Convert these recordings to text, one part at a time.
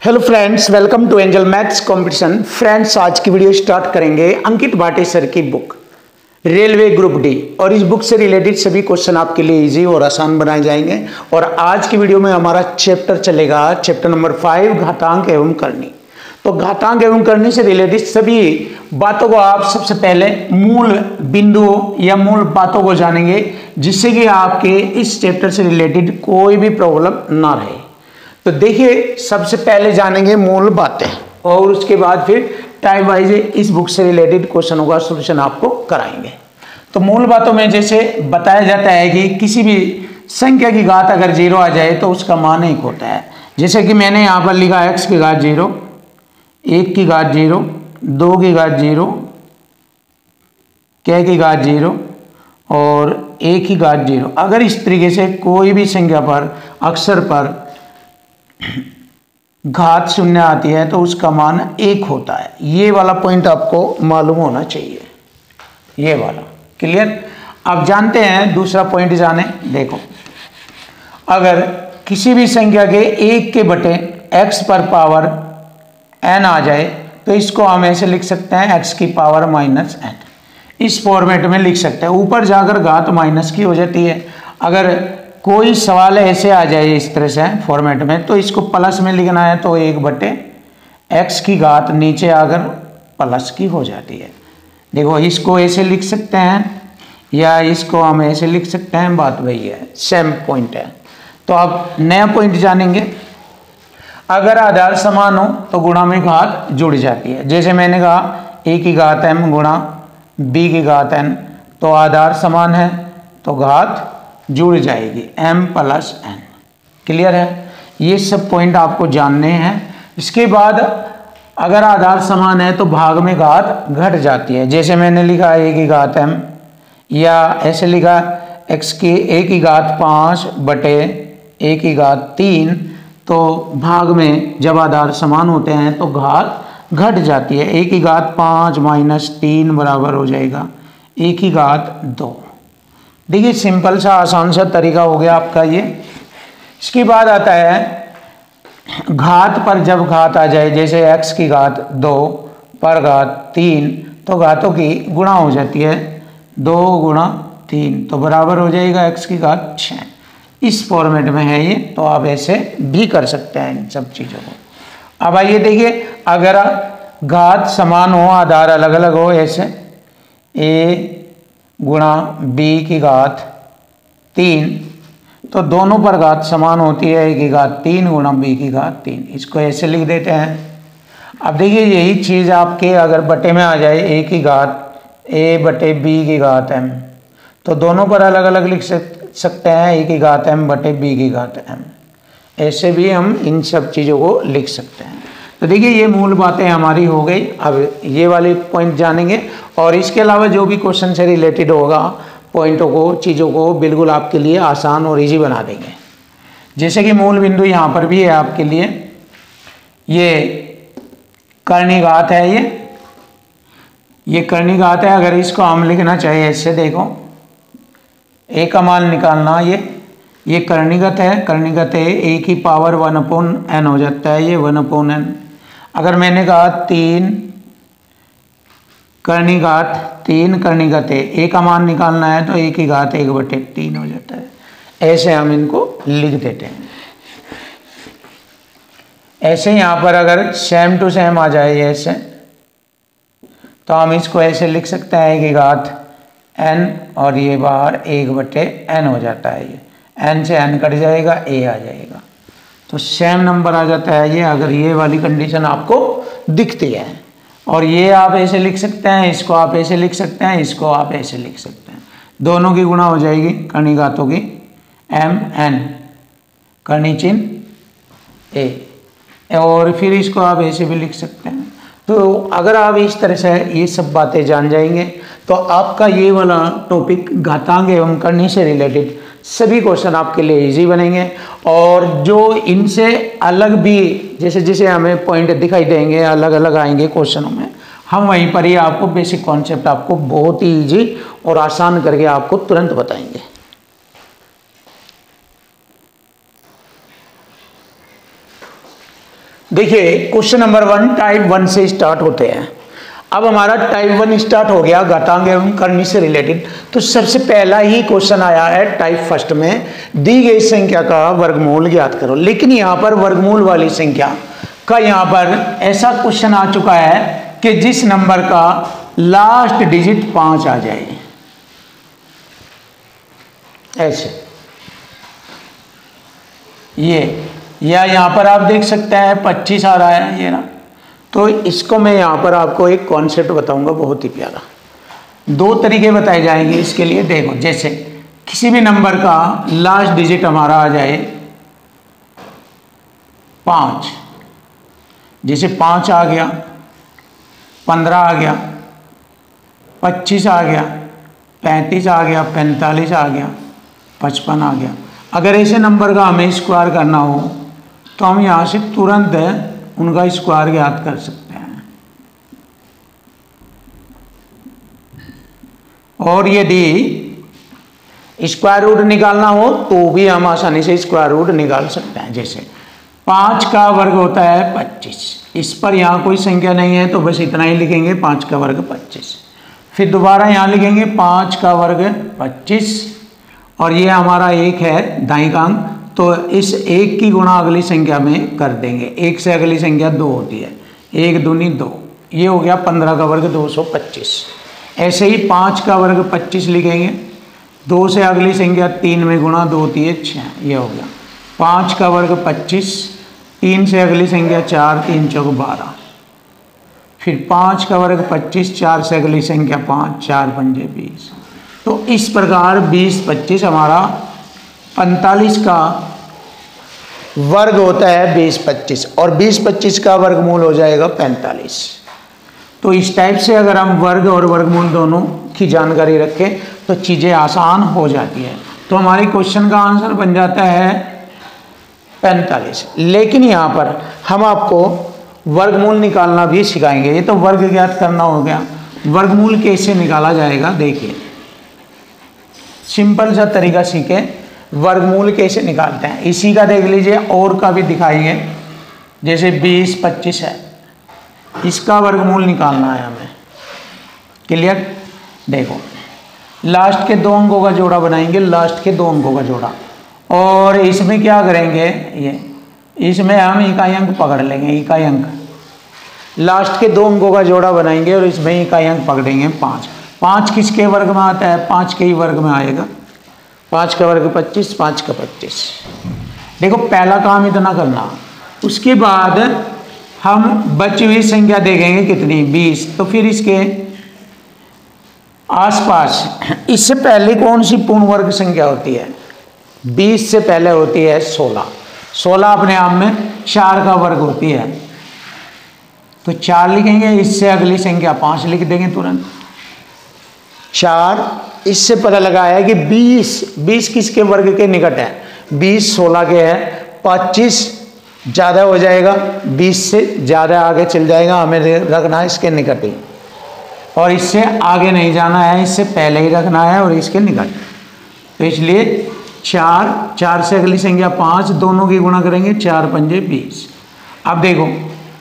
Hello friends, welcome to Angel maths competition. Friends, आज की video start करेंगे अंकित भाटे sir की बुक रेलवे ग्रुप डी, और इस बुक से रिलेटेड सभी क्वेश्चन आपके लिए इजी और आसान बनाए जाएंगे। और आज की वीडियो में हमारा चैप्टर चलेगा चैप्टर नंबर 5, घातांक एवं करनी। तो घातांक एवं करनी से रिलेटेड सभी बातों को आप सबसे पहले मूल बिंदु या मूल बातों को जानेंगे, जिससे कि आपके इस चैप्टर से रिलेटेड कोई भी प्रॉब्लम ना रहे। तो देखिए, सबसे पहले जानेंगे मूल बातें और उसके बाद फिर टाइम वाइज इस बुक से रिलेटेड क्वेश्चनों का सॉल्यूशन आपको कराएंगे। तो मूल बातों में जैसे बताया जाता है कि किसी भी संख्या की घात अगर 0 आ जाए तो उसका मान 1 होता है। जैसे कि मैंने यहाँ पर लिखा x की घात 0, 1 की घात 0, 2 की घात 0, k की घात 0 और 1 की घात 0। अगर इस तरीके से कोई भी संख्या पर अक्षर पर घात 0 आती है तो उसका मान 1 होता है। ये वाला पॉइंट आपको मालूम होना चाहिए, ये वाला। क्लियर? अब जानते हैं दूसरा पॉइंट जाने। देखो, अगर किसी भी संख्या के 1 के बटे x पर पावर n आ जाए तो इसको हम ऐसे लिख सकते हैं x की पावर माइनस n। इस फॉर्मेट में लिख सकते हैं। ऊपर जाकर घात माइनस की हो जाती है। अगर कोई सवाल ऐसे आ जाए इस तरह से फॉर्मेट में, तो इसको प्लस में लिखना है तो 1 बटे x की घात नीचे आकर प्लस की हो जाती है। देखो, इसको ऐसे लिख सकते हैं या इसको हम ऐसे लिख सकते हैं, बात वही है, सेम पॉइंट है। तो अब नया पॉइंट जानेंगे। अगर आधार समान हो तो गुणा में घात जुड़ जाती है। जैसे मैंने कहा a की घात m गुणा b की घात n, तो आधार समान है तो घात जुड़ जाएगी m प्लस n। क्लियर है? ये सब पॉइंट आपको जानने हैं। इसके बाद अगर आधार समान है तो भाग में घात घट जाती है। जैसे मैंने लिखा a की घात m, या ऐसे लिखा x की a की घात 5 बटे a की घात 3, तो भाग में जब आधार समान होते हैं तो घात घट जाती है। a की घात 5 माइनस 3 बराबर हो जाएगा a की घात 2। देखिए, सिंपल सा आसान सा तरीका हो गया आपका ये। इसके बाद आता है घात पर जब घात आ जाए, जैसे x की घात 2 पर घात 3, तो घातों की गुणा हो जाती है। 2 गुणा 3 तो बराबर हो जाएगा x की घात 6। इस फॉर्मेट में है ये, तो आप ऐसे भी कर सकते हैं इन सब चीज़ों को। अब आइए देखिए, अगर घात समान हो, आधार अलग अलग हो, ऐसे a गुणा b की घात 3, तो दोनों पर घात समान होती है। a की घात 3 गुणा b की घात 3, इसको ऐसे लिख देते हैं। अब देखिए, यही चीज़ आपके अगर बटे में आ जाए, a की घात a बटे b की घात m, तो दोनों पर अलग अलग लिख सकते हैं, a की घात m बटे b की घात m। ऐसे भी हम इन सब चीज़ों को लिख सकते हैं। तो देखिए, ये मूल बातें हमारी हो गई। अब ये वाले पॉइंट जानेंगे, और इसके अलावा जो भी क्वेश्चन से रिलेटेड होगा पॉइंटों को, चीज़ों को बिल्कुल आपके लिए आसान और इजी बना देंगे। जैसे कि मूल बिंदु यहाँ पर भी है आपके लिए, ये करनी घात है, ये करनी घात है। अगर इसको हम लिखना चाहिए ऐसे, देखो a का मान निकालना, ये कर्णीगत है। कर्णीगत है, a की पावर 1/n हो जाता है, ये 1/n। अगर मैंने कहा 3 कर्णीघात 3 कर्णीगत है, a का मान निकालना है तो a की घात 1/3 हो जाता है। ऐसे हम इनको लिख देते हैं। ऐसे यहाँ पर अगर सेम टू सेम आ जाए ऐसे, तो हम इसको ऐसे लिख सकते हैं, a की घात n, और ये बाहर 1/n हो जाता है। ये n से n कट जाएगा, a आ जाएगा, तो सेम नंबर आ जाता है ये, अगर ये वाली कंडीशन आपको दिखती है। और ये आप ऐसे लिख सकते हैं, इसको आप ऐसे लिख सकते हैं, इसको आप ऐसे लिख सकते हैं। दोनों की गुणा हो जाएगी कर्णीघातों की, m n कर्णी चिन्ह a, और फिर इसको आप ऐसे भी लिख सकते हैं। तो अगर आप इस तरह से ये सब बातें जान जाएंगे तो आपका ये वाला टॉपिक घातांक एवं करनी से रिलेटेड सभी क्वेश्चन आपके लिए इजी बनेंगे। और जो इनसे अलग भी जैसे जैसे हमें पॉइंट दिखाई देंगे, अलग अलग आएंगे क्वेश्चनों में, हम वहीं पर ही आपको बेसिक कॉन्सेप्ट आपको बहुत ही इजी और आसान करके आपको तुरंत बताएंगे। देखिए क्वेश्चन नंबर 1 टाइप 1 से स्टार्ट होते हैं। अब हमारा टाइप 1 स्टार्ट हो गया घातांक एवं करनी से रिलेटेड। तो सबसे पहला ही क्वेश्चन आया है टाइप फर्स्ट में, दी गई संख्या का वर्गमूल ज्ञात करो। लेकिन यहाँ पर वर्गमूल वाली संख्या का यहाँ पर ऐसा क्वेश्चन आ चुका है कि जिस नंबर का लास्ट डिजिट 5 आ जाए, ऐसे ये, या यहाँ पर आप देख सकते हैं 25 आ रहा है ये ना। तो इसको मैं यहाँ पर आपको एक कॉन्सेप्ट बताऊंगा बहुत ही प्यारा। 2 तरीके बताए जाएंगे इसके लिए। देखो, जैसे किसी भी नंबर का लास्ट डिजिट हमारा आ जाए 5, जैसे 5 आ गया, 15 आ गया, 25 आ गया, 35 आ गया, 45 आ गया, 55 आ गया। अगर ऐसे नंबर का हमें स्क्वायर करना हो तो हम यहाँ से तुरंत उनका स्क्वायर ज्ञात कर सकते हैं। और यदि स्क्वायर रूट निकालना हो तो भी हम आसानी से स्क्वायर रूट निकाल सकते हैं। जैसे 5 का वर्ग होता है 25, इस पर यहाँ कोई संख्या नहीं है तो बस इतना ही लिखेंगे, 5 का वर्ग 25। फिर दोबारा यहाँ लिखेंगे 5 का वर्ग 25, और ये हमारा 1 है दाईं का अंक, तो इस 1 की गुणा अगली संख्या में कर देंगे। 1 से अगली संख्या 2 होती है, 1 दूनी 2, ये हो गया 15 का वर्ग 225। ऐसे ही 5 का वर्ग 25 लिखेंगे, 2 से अगली संख्या 3 में गुणा 2 होती है 6, ये हो गया 5 का वर्ग 25। 3 से अगली संख्या 4, 3 चौक 12। फिर 5 का वर्ग 25, 4 से अगली संख्या 5, 4 पंजे 20। तो इस प्रकार 20, 25 हमारा 45 का वर्ग होता है 20, 25, और 20, 25 का वर्गमूल हो जाएगा 45। तो इस टाइप से अगर हम वर्ग और वर्गमूल दोनों की जानकारी रखें तो चीज़ें आसान हो जाती है। तो हमारे क्वेश्चन का आंसर बन जाता है 45। लेकिन यहाँ पर हम आपको वर्गमूल निकालना भी सिखाएंगे। ये तो वर्ग ज्ञात करना हो गया, वर्गमूल कैसे निकाला जाएगा देखिए, सिंपल सा तरीका सीखे। वर्गमूल कैसे निकालते हैं इसी का देख लीजिए, और का भी दिखाइए। जैसे 20, 25 है, इसका वर्गमूल निकालना है हमें। क्लियर? देखो, लास्ट के 2 अंकों का जोड़ा बनाएंगे, लास्ट के 2 अंकों का जोड़ा, और इसमें क्या करेंगे, ये इसमें हम इकाई अंक पकड़ लेंगे। इकाई अंक लास्ट के 2 अंकों का जोड़ा बनाएंगे और इसमें इकाई अंक पकड़ेंगे 5। 5 किसके वर्ग में आता है? 5 के ही वर्ग में आएगा। 5 का वर्ग 25, 5 का 25। देखो, पहला काम इतना करना। उसके बाद हम बची हुई संख्या देखेंगे कितनी, 20। तो फिर इसके आसपास इससे पहले कौन सी पूर्ण वर्ग संख्या होती है? 20 से पहले होती है 16। 16 अपने आप में 4 का वर्ग होती है, तो 4 लिखेंगे। इससे अगली संख्या 5 लिख देंगे तुरंत। 4, इससे पता लगाया कि 20 किसके वर्ग के निकट है? 20 16 के है। 25 ज़्यादा हो जाएगा, 20 से ज़्यादा आगे चल जाएगा, हमें रखना है इसके निकट ही, और इससे आगे नहीं जाना है, इससे पहले ही रखना है और इसके निकट। तो इसलिए 4 से अगली संख्या 5, दोनों की गुणा करेंगे, 4 पंजे 20। अब देखो,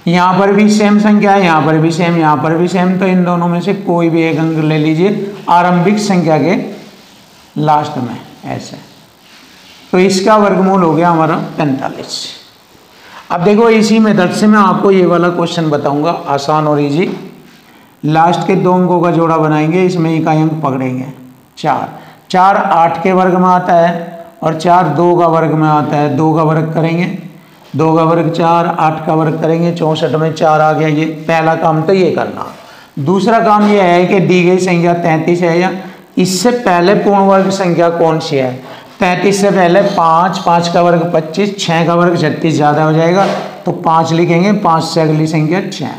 यहाँ पर भी सेम संख्या है, यहाँ पर भी सेम, यहाँ पर भी सेम। तो इन दोनों में से कोई भी एक अंक ले लीजिए आरंभिक संख्या के लास्ट में, ऐसे। तो इसका वर्गमूल हो गया हमारा 45। अब देखो, इसी मेथड से मैं आपको ये वाला क्वेश्चन बताऊंगा, आसान और इजी। लास्ट के 2 अंकों का जोड़ा बनाएंगे, इसमें इकाई अंक पकड़ेंगे 4। 4 8 के वर्ग में आता है और 4 2 का वर्ग में आता है। 2 का वर्ग करेंगे, 2 का वर्ग 4, 8 का वर्ग करेंगे, 64 में 4 आ गया। ये पहला काम तो ये करना। दूसरा काम ये है कि दी गई संख्या 33 है, या इससे पहले पूर्ण वर्ग संख्या कौन सी है? 33 से पहले 5, 5 का वर्ग 25, 6 का वर्ग 36, ज़्यादा हो जाएगा तो 5 लिखेंगे। 5 से अगली संख्या 6,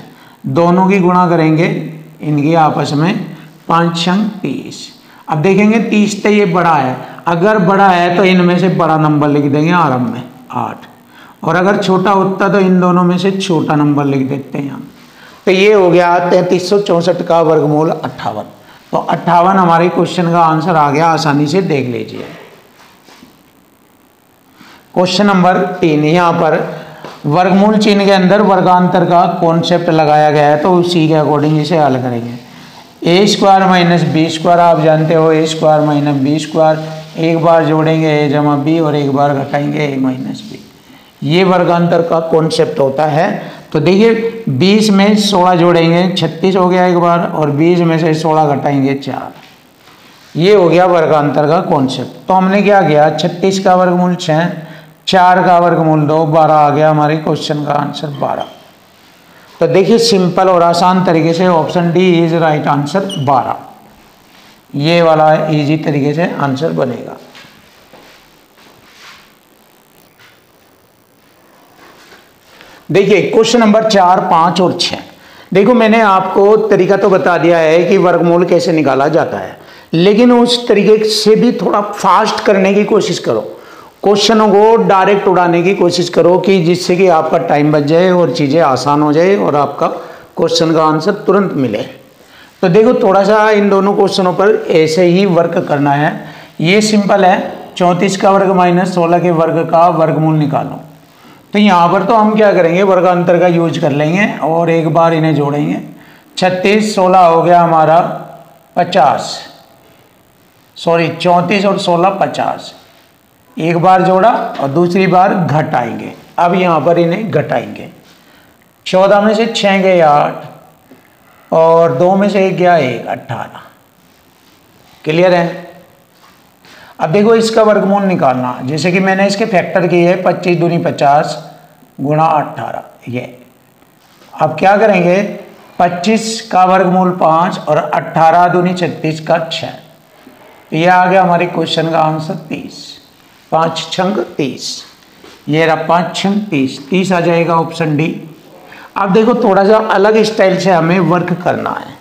दोनों की गुणा करेंगे इनकी आपस में, 5 छंग 30। अब देखेंगे 30 तो ये बड़ा है, अगर बड़ा है तो इनमें से बड़ा नंबर लिख देंगे आरंभ में 8, और अगर छोटा होता तो इन दोनों में से छोटा नंबर लिख देते हैं हम। तो ये हो गया 3364 का वर्गमूल 58। तो 58 हमारे क्वेश्चन का आंसर आ गया, आसानी से देख लीजिए। क्वेश्चन नंबर 3, यहाँ पर वर्गमूल चिन्ह के अंदर वर्गांतर का कॉन्सेप्ट लगाया गया है, तो उसी के अकॉर्डिंग इसे हल करेंगे। ए स्क्वायर माइनस बी स्क्वायर, आप जानते हो ए स्क्वायर माइनस बी स्क्वायर, एक बार जोड़ेंगे ए जमा बी और एक बार घटाएंगे ए माइनस बी, ये वर्गांतर का कॉन्सेप्ट होता है। तो देखिए 20 में 16 जोड़ेंगे 36 हो गया एक बार, और 20 में से 16 घटाएंगे 4, ये हो गया वर्गांतर का कॉन्सेप्ट। तो हमने क्या किया, 36 का वर्गमूल 6, 4 का वर्गमूल 2, 12 आ गया हमारे क्वेश्चन का आंसर 12। तो देखिए सिंपल और आसान तरीके से option D is right answer 12, ये वाला इजी तरीके से आंसर बनेगा। देखिए क्वेश्चन नंबर 4, 5 और 6। देखो मैंने आपको तरीका तो बता दिया है कि वर्गमूल कैसे निकाला जाता है, लेकिन उस तरीके से भी थोड़ा फास्ट करने की कोशिश करो, क्वेश्चनों को डायरेक्ट उड़ाने की कोशिश करो कि जिससे कि आपका टाइम बच जाए और चीज़ें आसान हो जाए और आपका क्वेश्चन का आंसर तुरंत मिले। तो देखो थोड़ा सा इन दोनों क्वेश्चनों पर ऐसे ही वर्क करना है। ये सिंपल है, 34 का वर्ग माइनस 16 के वर्ग का वर्गमूल निकालो। तो यहाँ पर तो हम क्या करेंगे, वर्गांतर का यूज कर लेंगे और एक बार इन्हें जोड़ेंगे। 36 16 हो गया हमारा 50, सॉरी 34 और 16 50, एक बार जोड़ा और दूसरी बार घटाएंगे। अब यहाँ पर इन्हें घटाएंगे, 14 में से 6 गए 8 और 2 में से 1 गया 1, 18। क्लियर है। अब देखो इसका वर्गमूल निकालना, जैसे कि मैंने इसके फैक्टर किए है, 25 दूनी 50 गुणा 18 ये। अब क्या करेंगे, 25 का वर्गमूल 5 और 18 दूनी 36 का 6, ये आ गया हमारे क्वेश्चन का आंसर 30। 5 छंग 30, ये रहा 5 छंग 30, 30 आ जाएगा ऑप्शन डी। अब देखो थोड़ा सा अलग स्टाइल से हमें वर्क करना है।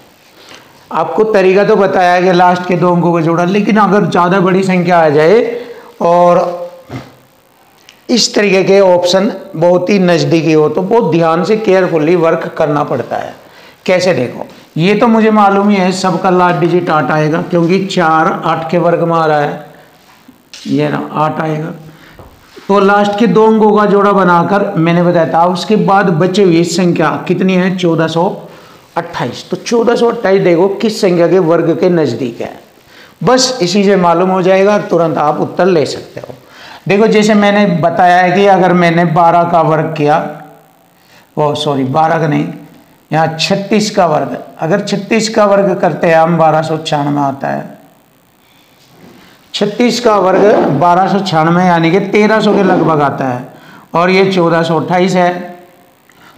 आपको तरीका तो बताया है कि लास्ट के 2 अंकों को जोड़ा, लेकिन अगर ज़्यादा बड़ी संख्या आ जाए और इस तरीके के ऑप्शन बहुत ही नज़दीकी हो तो बहुत ध्यान से केयरफुली वर्क करना पड़ता है। कैसे, देखो ये तो मुझे मालूम ही है सबका लास्ट डिजिट 8 आएगा, क्योंकि 4 8 के वर्ग में आ रहा है, ये ना 8 आएगा। तो लास्ट के 2 अंकों का जोड़ा बनाकर मैंने बताया था, उसके बाद बचे हुई संख्या कितनी है, 1428। तो 1428 देखो किस संख्या के वर्ग के नज़दीक है, बस इसी से मालूम हो जाएगा, तुरंत आप उत्तर ले सकते हो। देखो जैसे मैंने बताया है कि अगर मैंने 12 का वर्ग किया, वो सॉरी 12 का नहीं, यहाँ 36 का वर्ग, अगर 36 का वर्ग करते हैं हम 1296 आता है। 36 का वर्ग 1296 यानी कि 1300 के लगभग आता है, और ये 1428 है।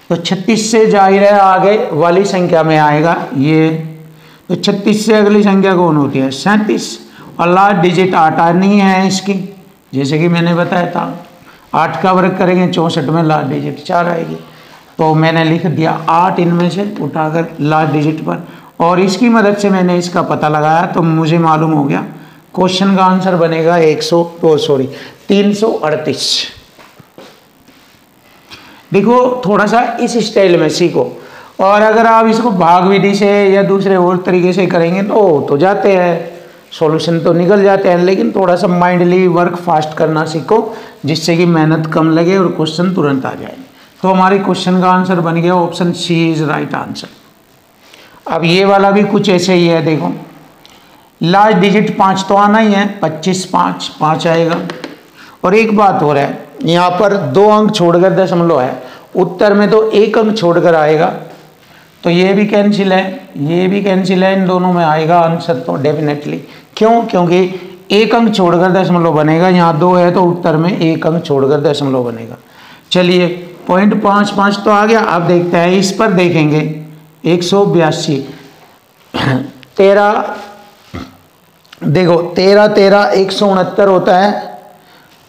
तो 36 से जाहिर है आगे वाली संख्या में आएगा ये। तो 36 से अगली संख्या कौन होती है, 37, और लास्ट डिजिट 8 नहीं है इसकी, जैसे कि मैंने बताया था। 8 का वर्ग करेंगे 64 में, लास्ट डिजिट 4 आएगी। तो मैंने लिख दिया 8 इनमें से उठाकर लास्ट डिजिट पर, और इसकी मदद से मैंने इसका पता लगाया तो मुझे मालूम हो गया क्वेश्चन का आंसर बनेगा 338। देखो थोड़ा सा इस स्टाइल में सीखो, और अगर आप इसको भाग विधि से या दूसरे और तरीके से करेंगे तो जाते हैं, सॉल्यूशन तो निकल जाते हैं, लेकिन थोड़ा सा माइंडली वर्क फास्ट करना सीखो, जिससे कि मेहनत कम लगे और क्वेश्चन तुरंत आ जाए। तो हमारे क्वेश्चन का आंसर बन गया option C is right answer. अब ये वाला भी कुछ ऐसे ही है, देखो लास्ट डिजिट 5 तो आना ही है, 25 5 आएगा। और एक बात हो रहा है, यहाँ पर 2 अंक छोड़कर दशमलव है, उत्तर में तो 1 अंक छोड़कर आएगा, तो ये भी कैंसिल है, ये भी कैंसिल है, इन दोनों में आएगा आंसर तो डेफिनेटली। क्यों, क्योंकि 1 अंक छोड़कर दशमलव बनेगा, यहाँ 2 है तो उत्तर में 1 अंक छोड़कर दशमलव बनेगा। चलिए 0.55 तो आ गया। अब देखते हैं इस पर, देखेंगे 182 13, देखो 13 169 होता है,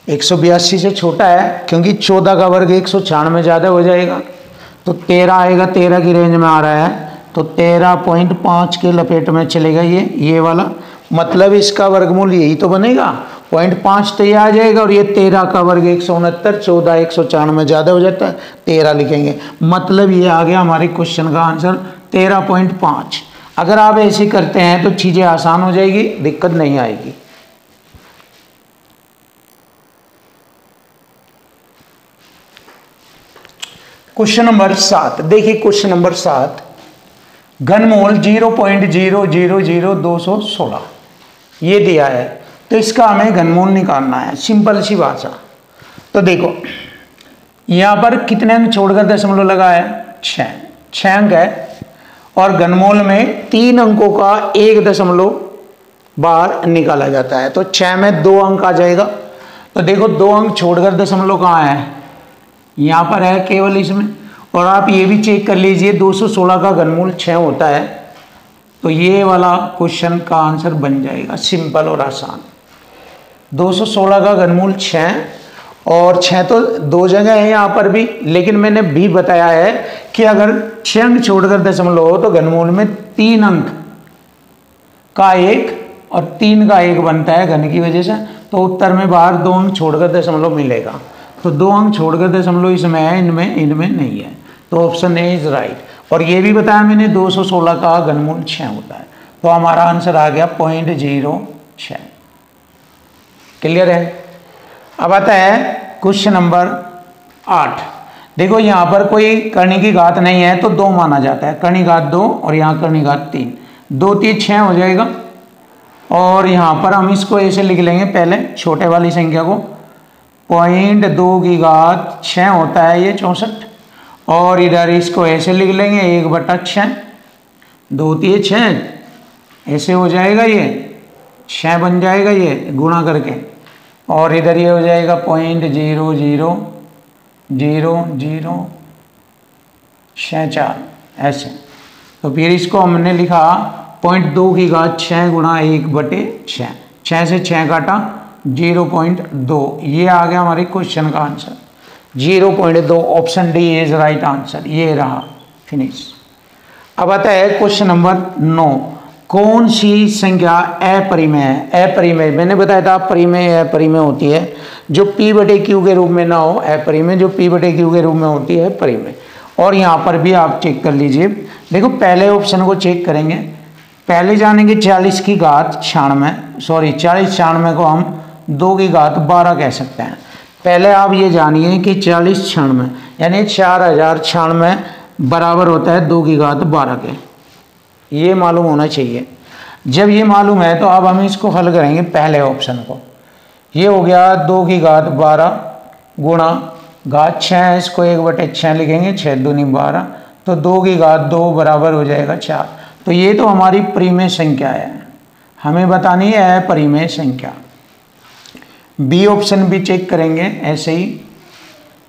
182 से छोटा है, क्योंकि 14 का वर्ग 196 में ज़्यादा हो जाएगा, तो 13 आएगा, 13 की रेंज में आ रहा है, तो 13.5 के लपेट में चलेगा ये वाला, मतलब इसका वर्गमूल यही तो बनेगा, 0.5 तो ये आ जाएगा, और ये 13 का वर्ग 169, 14 196 में ज़्यादा हो जाता है, 13 लिखेंगे, मतलब ये आ गया हमारे क्वेश्चन का आंसर 13.5। अगर आप ऐसे करते हैं तो चीज़ें आसान हो जाएगी, दिक्कत नहीं आएगी। क्वेश्चन नंबर 7, देखिए क्वेश्चन नंबर 7, घनमूल 0.000216 ये दिया है, तो इसका हमें घनमूल निकालना है, सिंपल सी भाषा। तो देखो यहाँ पर कितने अंक छोड़कर दशमलव लगा है, 6 अंक है, और घनमूल में 3 अंकों का 1 दशमलव बाहर निकाला जाता है, तो 6 में 2 अंक आ जाएगा। तो देखो 2 अंक छोड़कर दशमलव कहाँ है, यहाँ पर है केवल इसमें। और आप ये भी चेक कर लीजिए 216 का घनमूल 6 होता है, तो ये वाला क्वेश्चन का आंसर बन जाएगा, सिंपल और आसान। 216 का घनमूल 6, और 6 तो 2 जगह है यहाँ पर भी, लेकिन मैंने भी बताया है कि अगर 6 अंक छोड़कर दशमलव हो तो घनमूल में 3 अंक का 1 और 3 का 1 बनता है घन की वजह से, तो उत्तर में बाहर 2 अंक छोड़कर दशमलव मिलेगा। तो 2 अंक छोड़कर दशमलव इसमें है, इनमें नहीं है, तो ऑप्शन ए इज राइट। और ये भी बताया मैंने 216 का घनमूल 6 होता है, तो हमारा आंसर आ गया 0.06। क्लियर है। अब आता है क्वेश्चन नंबर 8। देखो यहाँ पर कोई करनी की घात नहीं है, तो 2 माना जाता है, करनी घात 2 और यहाँ करनी घात 3, 2 3 6 हो जाएगा। और यहाँ पर हम इसको ऐसे लिख लेंगे, पहले छोटे वाली संख्या को 0.2 की घात 6 होता है ये 64, और इधर इसको ऐसे लिख लेंगे 1/6, 2 3 6 ऐसे हो जाएगा, ये 6 बन जाएगा ये गुणा करके, और इधर ये हो जाएगा 0.000064 ऐसे। तो फिर इसको हमने लिखा 0.2 की घात 6 गुणा 1/6, 6 से 6 काटा 0.2, ये आ गया हमारे क्वेश्चन का answer 0.2। Option D is right answer, ये रहा, फिनिश। अब आता है क्वेश्चन नंबर 9, कौन सी संख्या अपरिमेय है। अपरिमेय मैंने बताया था, परिमेय अपरिमेय होती है जो p/q के रूप में ना हो, अपरिमेय जो p/q के रूप में होती है परिमेय। और यहाँ पर भी आप चेक कर लीजिए, देखो पहले ऑप्शन को चेक करेंगे, पहले जानेंगे 40 की घात 96, सॉरी 40 96 को हम 2 की घात 12 कह सकते हैं। पहले आप ये जानिए कि 40 96 यानी 4096 बराबर होता है 2 की घात 12 के, ये मालूम होना चाहिए। जब ये मालूम है तो अब हम इसको हल करेंगे पहले ऑप्शन को। ये हो गया 2 की घात 12 गुणा घात 6, इसको 1/6 लिखेंगे, 6 दूनी 12, तो 2 की घात 2 बराबर हो जाएगा 4। तो ये तो हमारी परिमेय संख्या है, हमें बतानी है परिमेय संख्या। बी ऑप्शन भी चेक करेंगे ऐसे ही,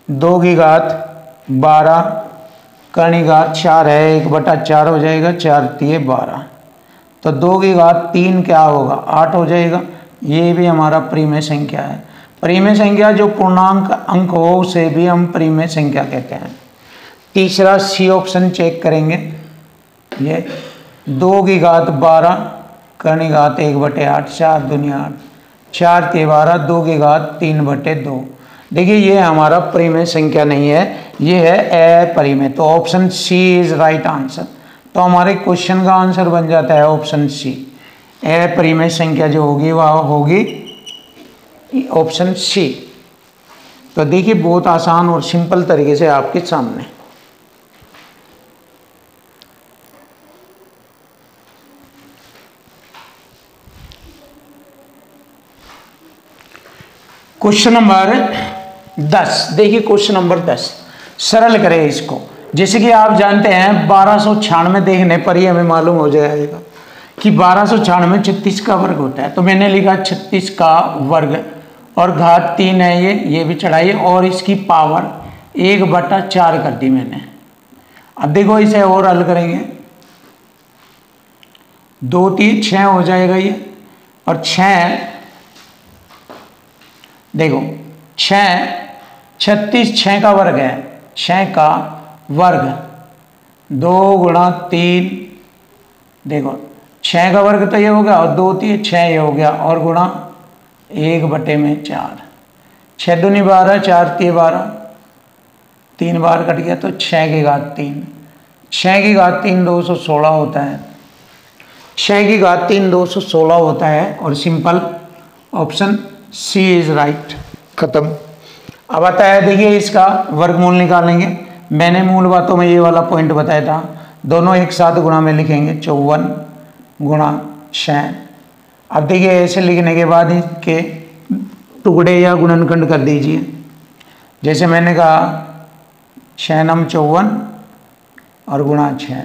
2 की घात 12 करनी घात 4 है, 1/4 हो जाएगा, 4 3 12, तो 2 की घात 3 क्या होगा 8 हो जाएगा। ये भी हमारा परिमेय संख्या है। परिमेय संख्या जो पूर्णांक अंक हो उसे भी हम परिमेय संख्या कहते हैं। तीसरा सी ऑप्शन चेक करेंगे, ये 2 की घात 12 करनी घात 1/8, 4 दूनी 8, 4 3 12, 2 की घात 3/2। देखिए ये हमारा परिमेय संख्या नहीं है, ये है अपरिमेय, तो option C is right answer. तो हमारे क्वेश्चन का आंसर बन जाता है ऑप्शन सी, अपरिमेय संख्या जो होगी वह होगी ऑप्शन सी। तो देखिए बहुत आसान और सिंपल तरीके से आपके सामने। क्वेश्चन नंबर 10, देखिए क्वेश्चन नंबर 10 सरल करें इसको। जैसे कि आप जानते हैं 1296 देखने पर ही हमें मालूम हो जाएगा कि 1296 36 का वर्ग होता है। तो मैंने लिखा 36 का वर्ग और घात 3 है, ये भी चढ़ाइए, और इसकी पावर 1/4 कर दी मैंने। अब देखो इसे और हल करेंगे, 2 3 6 हो जाएगा ये, और 6 देखो 6 36 6 का वर्ग है, 6 का वर्ग 2 गुणा 3, देखो 6 का वर्ग तो ये हो गया, और 2 3 6 ये हो गया, और गुणा 1/4, 6 दूनी 12, 4 3 12, 3 बार कट गया, तो 6 की घात 3, 6 की घात 3 216 होता है, 6 की घात 3 216 होता है, और simple option C is right, खत्म। अब आता है देखिए इसका वर्गमूल निकालेंगे, मैंने मूल बातों में ये वाला पॉइंट बताया था, दोनों एक साथ गुणा में लिखेंगे 54 गुणा 6। अब देखिए ऐसे लिखने के बाद इसके टुकड़े या गुणनखंड कर दीजिए। जैसे मैंने कहा 6 नम 54 और गुणा 6।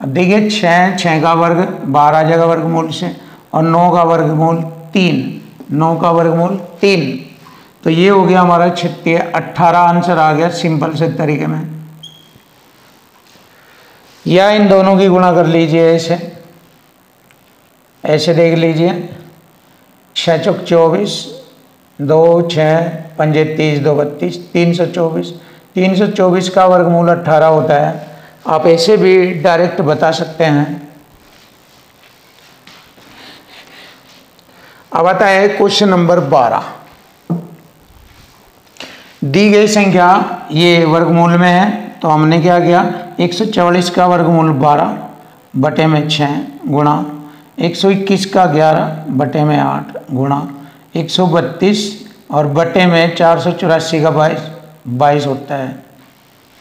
अब देखिए 6 का वर्ग 12 जगह वर्गमूल से और 9 का वर्गमूल 3, 9 का वर्गमूल 3, तो ये हो गया हमारा 36, 18 आंसर आ गया सिंपल से तरीके में। या इन दोनों की गुणा कर लीजिए ऐसे देख लीजिए, 6 चौक 24, 2 6 पंजे 30, 2 32, 324। 324 का वर्गमूल 18 होता है। आप ऐसे भी डायरेक्ट बता सकते हैं। अब आता है क्वेश्चन नंबर 12। दी गई संख्या ये वर्गमूल में है, तो हमने क्या किया, 144 का वर्गमूल 12 बटे में 6 गुणा 121 का 11 बटे में 8 गुणा 132 और बटे में 484 का 22 होता है।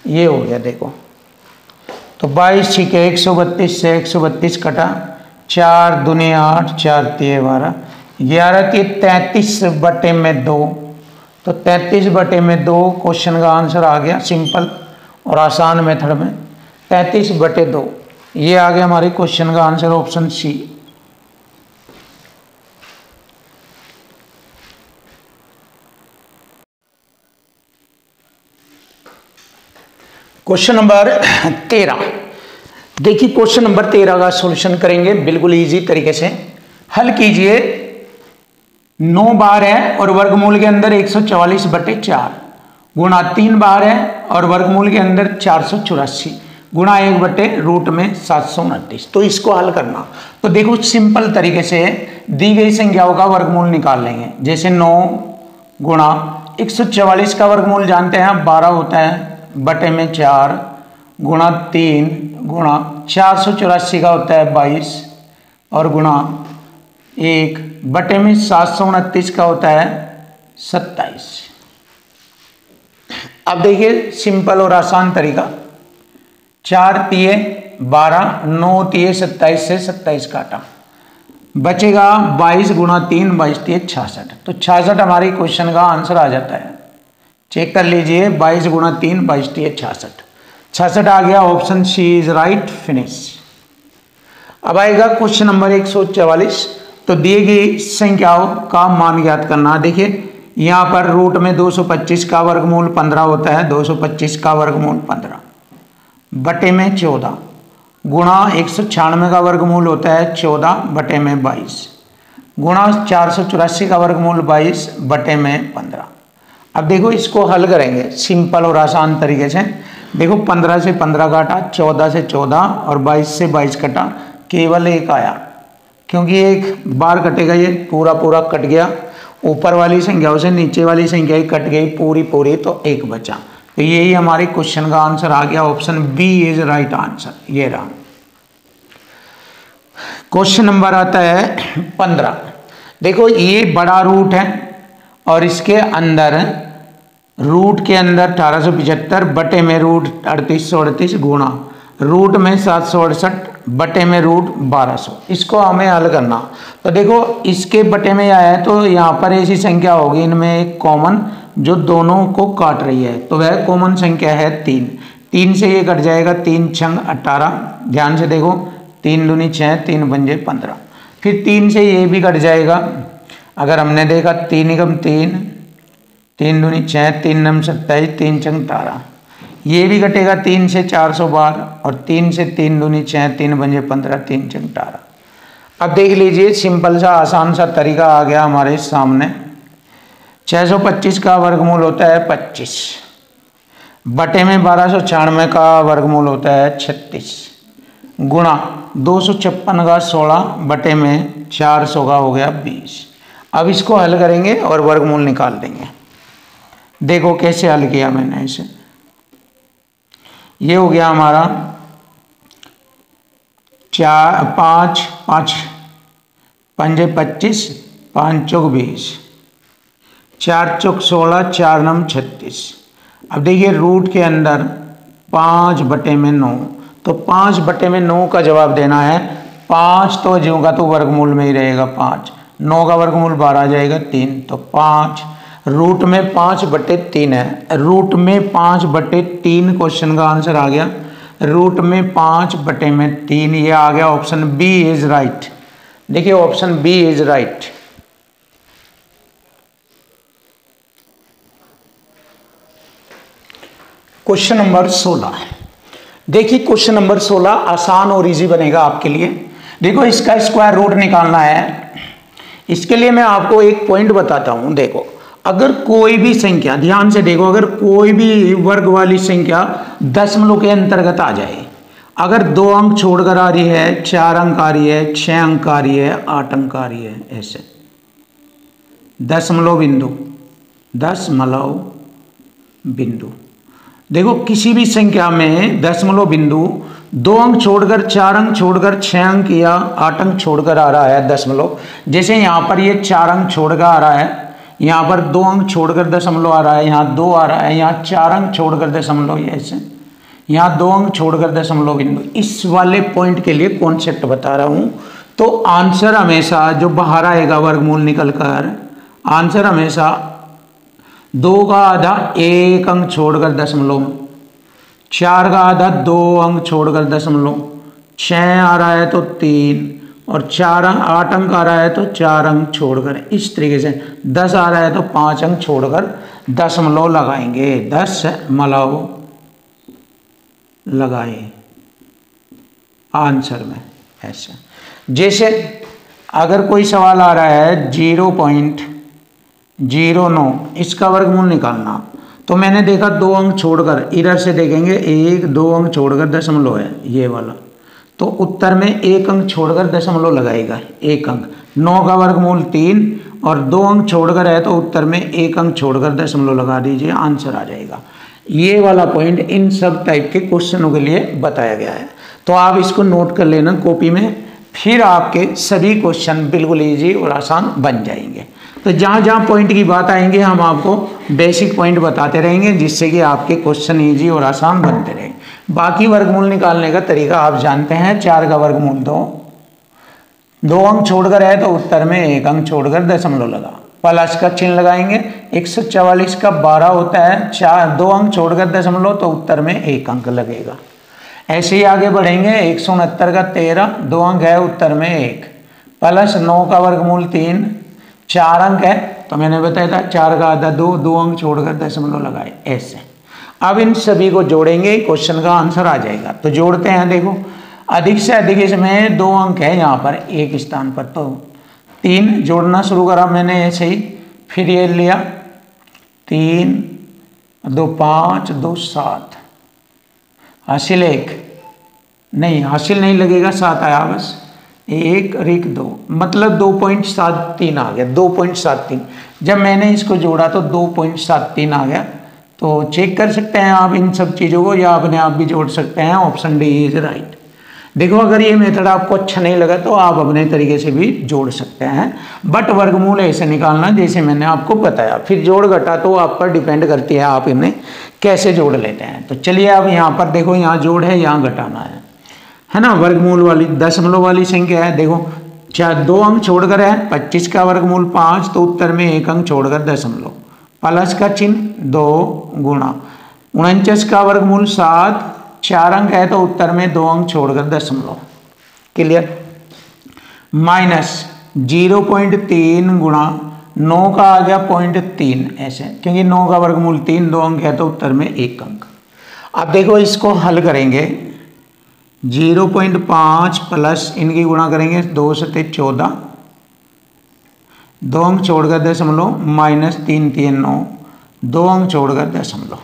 ये हो गया देखो, तो 22 ठीक है, 132 से 132 कटा, 4 दूनी 8, 4 तिये 12, 11 की 33 बटे में 2, तो 33 बटे में 2 क्वेश्चन का आंसर आ गया सिंपल और आसान मेथड में 33 बटे 2। ये आ गया हमारे क्वेश्चन का answer option C. Question number 13। देखिए क्वेश्चन नंबर 13 का सॉल्यूशन करेंगे बिल्कुल इजी तरीके से। हल कीजिए, 9 बार है और वर्गमूल के अंदर 144 बटे 4 गुणा 3 बार है और वर्गमूल के अंदर 484 गुणा 1 बटे रूट में 729। तो इसको हल करना, तो देखो सिंपल तरीके से दी गई संख्याओं का वर्गमूल निकाल लेंगे। जैसे 9 गुणा 144 का वर्गमूल जानते हैं 12 होता है बटे में 4 गुणा 3 गुणा 484 का होता है 22 और गुणा 1 बटे में 729 का होता है 27। अब देखिए सिंपल और आसान तरीका, 4 तिये 12, 9 तिये 27 से 27 काटा, बचेगा 22 गुणा 3, 22 तिये 66। तो 66 हमारी क्वेश्चन का आंसर आ जाता है। चेक कर लीजिए, 22 गुणा 3, 22 तिये 66, 66 आ गया। Option C is right, finish. अब आएगा क्वेश्चन नंबर 144। तो दिए गई संख्याओं का मान ज्ञात करना। देखिए यहाँ पर रूट में 225 का वर्गमूल 15 होता है, 225 का वर्गमूल 15 बटे में 14 गुणा 196 का वर्गमूल होता है 14 बटे में 22 गुणा 484 का वर्गमूल 22 बटे में 15। अब देखो इसको हल करेंगे सिंपल और आसान तरीके से। देखो 15 से 15 काटा, 14 से 14 और 22 से 22 कटा, केवल एक आया क्योंकि एक बार कटेगा, ये पूरा पूरा कट गया। ऊपर वाली संख्याओं से नीचे वाली संख्या ही कट गई पूरी पूरी, तो एक बचा। तो यही हमारे क्वेश्चन का आंसर आ गया। Option B is right answer. ये रहा। क्वेश्चन नंबर आता है 15। देखो ये बड़ा रूट है और इसके अंदर रूट के अंदर 1875 बटे में रूट 3838 गुणा रूट में 768 बटे में रूट 1200। इसको हमें हल करना। तो देखो इसके बटे में आया है, तो यहाँ पर ऐसी संख्या होगी इनमें एक कॉमन जो दोनों को काट रही है, तो वह कॉमन संख्या है 3। 3 से ये कट जाएगा, 3 छंग 18। ध्यान से देखो, 3 दूनी 6, 3 पंजे 15। फिर 3 से ये भी कट जाएगा। अगर हमने देखा 3 एकम 3, 3 दूनी 6, 3 नम 27, 3 छंग 18। ये भी कटेगा 3 से 412 और 3 से 3 दूनी 6, 3 पंजे 15, 3 छंग 18। अब देख लीजिए सिंपल सा आसान सा तरीका आ गया हमारे सामने। 625 का वर्गमूल होता है 25 बटे में 1296 का वर्गमूल होता है 36 गुणा 256 का 16 बटे में 400 का हो गया 20। अब इसको हल करेंगे और वर्गमूल निकाल देंगे। देखो कैसे हल किया मैंने इसे। ये हो गया हमारा 4 5 5 पंजे 25, 5 चौक 20, 4 चौक 16, 4 नम 36। अब देखिए रूट के अंदर 5/9। तो 5/9 का जवाब देना है। 5 तो ज्यों का तो वर्गमूल में ही रहेगा 5, 9 का वर्गमूल 12 आ जाएगा 3, तो 5 रूट में 5/3 है। रूट में 5/3 क्वेश्चन का आंसर आ गया। रूट में 5/3 ये आ गया। Option B is right. देखिए option B is right. Question number 16। देखिए क्वेश्चन नंबर 16 आसान और इजी बनेगा आपके लिए। देखो इसका स्क्वायर रूट निकालना है। इसके लिए मैं आपको एक पॉइंट बताता हूं। देखो अगर कोई भी संख्या, ध्यान से देखो, अगर कोई भी वर्ग वाली संख्या दशमलव के अंतर्गत आ जाए, अगर 2 अंक छोड़कर आ रही है, 4 अंक आ रही है, 6 अंक आ रही है, 8 अंक आ रही है, ऐसे दशमलव बिंदु। देखो किसी भी संख्या में दशमलव बिंदु 2 अंक छोड़कर, 4 अंक छोड़कर, 6 अंक या 8 अंक छोड़कर आ रहा है दशमलव। जैसे यहाँ पर ये 4 अंक छोड़कर आ रहा है, यहाँ पर 2 अंक छोड़कर दशमलव आ रहा है, यहाँ 2 आ रहा है, यहाँ 4 अंक छोड़कर दशमलव, ऐसे यहाँ 2 अंक छोड़कर दशमलव बिंदु। इस वाले पॉइंट के लिए कॉन्सेप्ट बता रहा हूँ। तो आंसर हमेशा जो बाहर आएगा वर्गमूल निकल कर, आंसर हमेशा 2 का आधा 1 अंक छोड़कर दशमलव, 4 का आधा 2 अंक छोड़कर दशमलव, 6 आ रहा है तो 3, और 8 अंक आ रहा है तो 4 अंक छोड़कर, इस तरीके से 10 आ रहा है तो 5 अंक छोड़कर दशमलव लगाएंगे। दशमलव लगाए आंसर में ऐसा। जैसे अगर कोई सवाल आ रहा है 0.09, इसका वर्गमूल निकालना, तो मैंने देखा 2 अंक छोड़कर, इधर से देखेंगे 1-2 अंक छोड़कर दशमलव है ये वाला, तो उत्तर में 1 अंक छोड़कर दशमलव लगाएगा, 1 अंक। 9 का वर्गमूल 3 और 2 अंक छोड़कर है तो उत्तर में 1 अंक छोड़कर दशमलव लगा दीजिए, आंसर आ जाएगा। ये वाला पॉइंट इन सब टाइप के क्वेश्चनों के लिए बताया गया है। तो आप इसको नोट कर लेना कॉपी में, फिर आपके सभी क्वेश्चन बिल्कुल इजी और आसान बन जाएंगे। तो जहाँ जहाँ पॉइंट की बात आएंगे हम आपको बेसिक पॉइंट बताते रहेंगे, जिससे कि आपके क्वेश्चन इजी और आसान बनते रहेंगे। बाकी वर्गमूल निकालने का तरीका आप जानते हैं। 4 का वर्गमूल 2 अंक छोड़कर है तो उत्तर में 1 अंक छोड़कर दशमलव लगा, प्लस का चिन्ह लगाएंगे। 144 का 12 होता है, 2 अंक छोड़कर दशमलव, तो उत्तर में 1 अंक लगेगा। ऐसे ही आगे बढ़ेंगे। 169 का 13, 2 अंक है, उत्तर में 1, प्लस 9 का वर्गमूल 3, 4 अंक है, तो मैंने बताया था 4 का आधा 2 अंक छोड़कर दशमलव लगाए, ऐसे। अब इन सभी को जोड़ेंगे, क्वेश्चन का आंसर आ जाएगा। तो जोड़ते हैं। देखो अधिक से अधिक इसमें 2 अंक है यहाँ पर एक स्थान पर, तो 3 जोड़ना शुरू करा मैंने ऐसे ही, फिर ये लिया 3, 2 5, 2 7, हासिल 1 नहीं, हासिल नहीं लगेगा, 7 आया बस, 1 और 1 2, मतलब 2.73 आ गया, 2.73। जब मैंने इसको जोड़ा तो 2.73 आ गया। तो चेक कर सकते हैं आप इन सब चीज़ों को, या अपने आप भी जोड़ सकते हैं। Option D is right. देखो अगर ये मेथड आपको अच्छा नहीं लगा तो आप अपने तरीके से भी जोड़ सकते हैं, बट वर्गमूल ऐसे निकालना जैसे मैंने आपको बताया। फिर जोड़ घटा तो आप पर डिपेंड करती है, आप इन्हें कैसे जोड़ लेते हैं। तो चलिए अब यहाँ पर देखो, यहाँ जोड़ है, यहाँ घटाना है ना। वर्गमूल वाली दशमलव वाली संख्या है। देखो 2 अंक छोड़कर है, 25 का वर्गमूल 5, तो उत्तर में 1 अंक छोड़कर दशमलव, प्लस का चिन्ह 2 गुणा 49 का वर्गमूल 7, 4 अंक है तो उत्तर में 2 अंक छोड़कर दशमलव, क्लियर। माइनस 0.3 गुणा 9 का आ गया 0.3, ऐसे, क्योंकि 9 का वर्गमूल 3, 2 अंक है तो उत्तर में 1 अंक। अब देखो इसको हल करेंगे, 0.5 प्लस इनकी गुणा करेंगे 2 से 14, 2 अंक छोड़कर दशमलव, माइनस 3 3 9, 2 अंक छोड़कर दशमलव।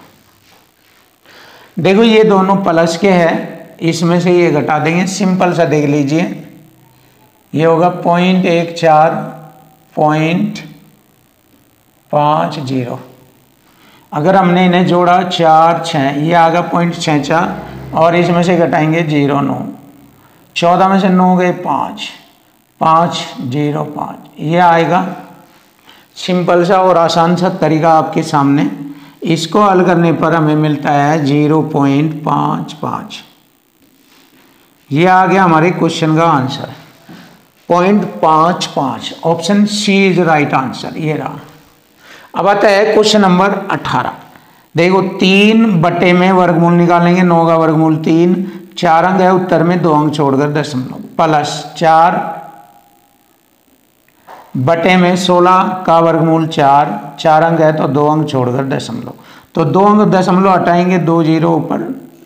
देखो ये दोनों प्लस के हैं, इसमें से ये घटा देंगे, सिंपल सा देख लीजिए, ये होगा 0.50। अगर हमने इन्हें जोड़ा 4 6, ये आ गया 0.64, और इसमें से घटाएंगे 0.9, 14 में से 9 गए 5, 505, ये आएगा। सिंपल सा और आसान सा तरीका आपके सामने। इसको हल करने पर हमें मिलता है 0.55। ये आ गया हमारे क्वेश्चन का answer 0.55। Option C is right answer. ये रहा। अब आता है क्वेश्चन नंबर 18। देखो 3 बटे में वर्गमूल निकालेंगे। 9 का वर्गमूल 3, 4 अंक है उत्तर में, 2 अंक छोड़कर दशमलव, प्लस 4 बटे में 16 का वर्गमूल 4, 4 अंक है तो 2 अंक छोड़कर दशमलव। तो 2 अंक दशमलव हटाएंगे, 2 जीरो ऊपर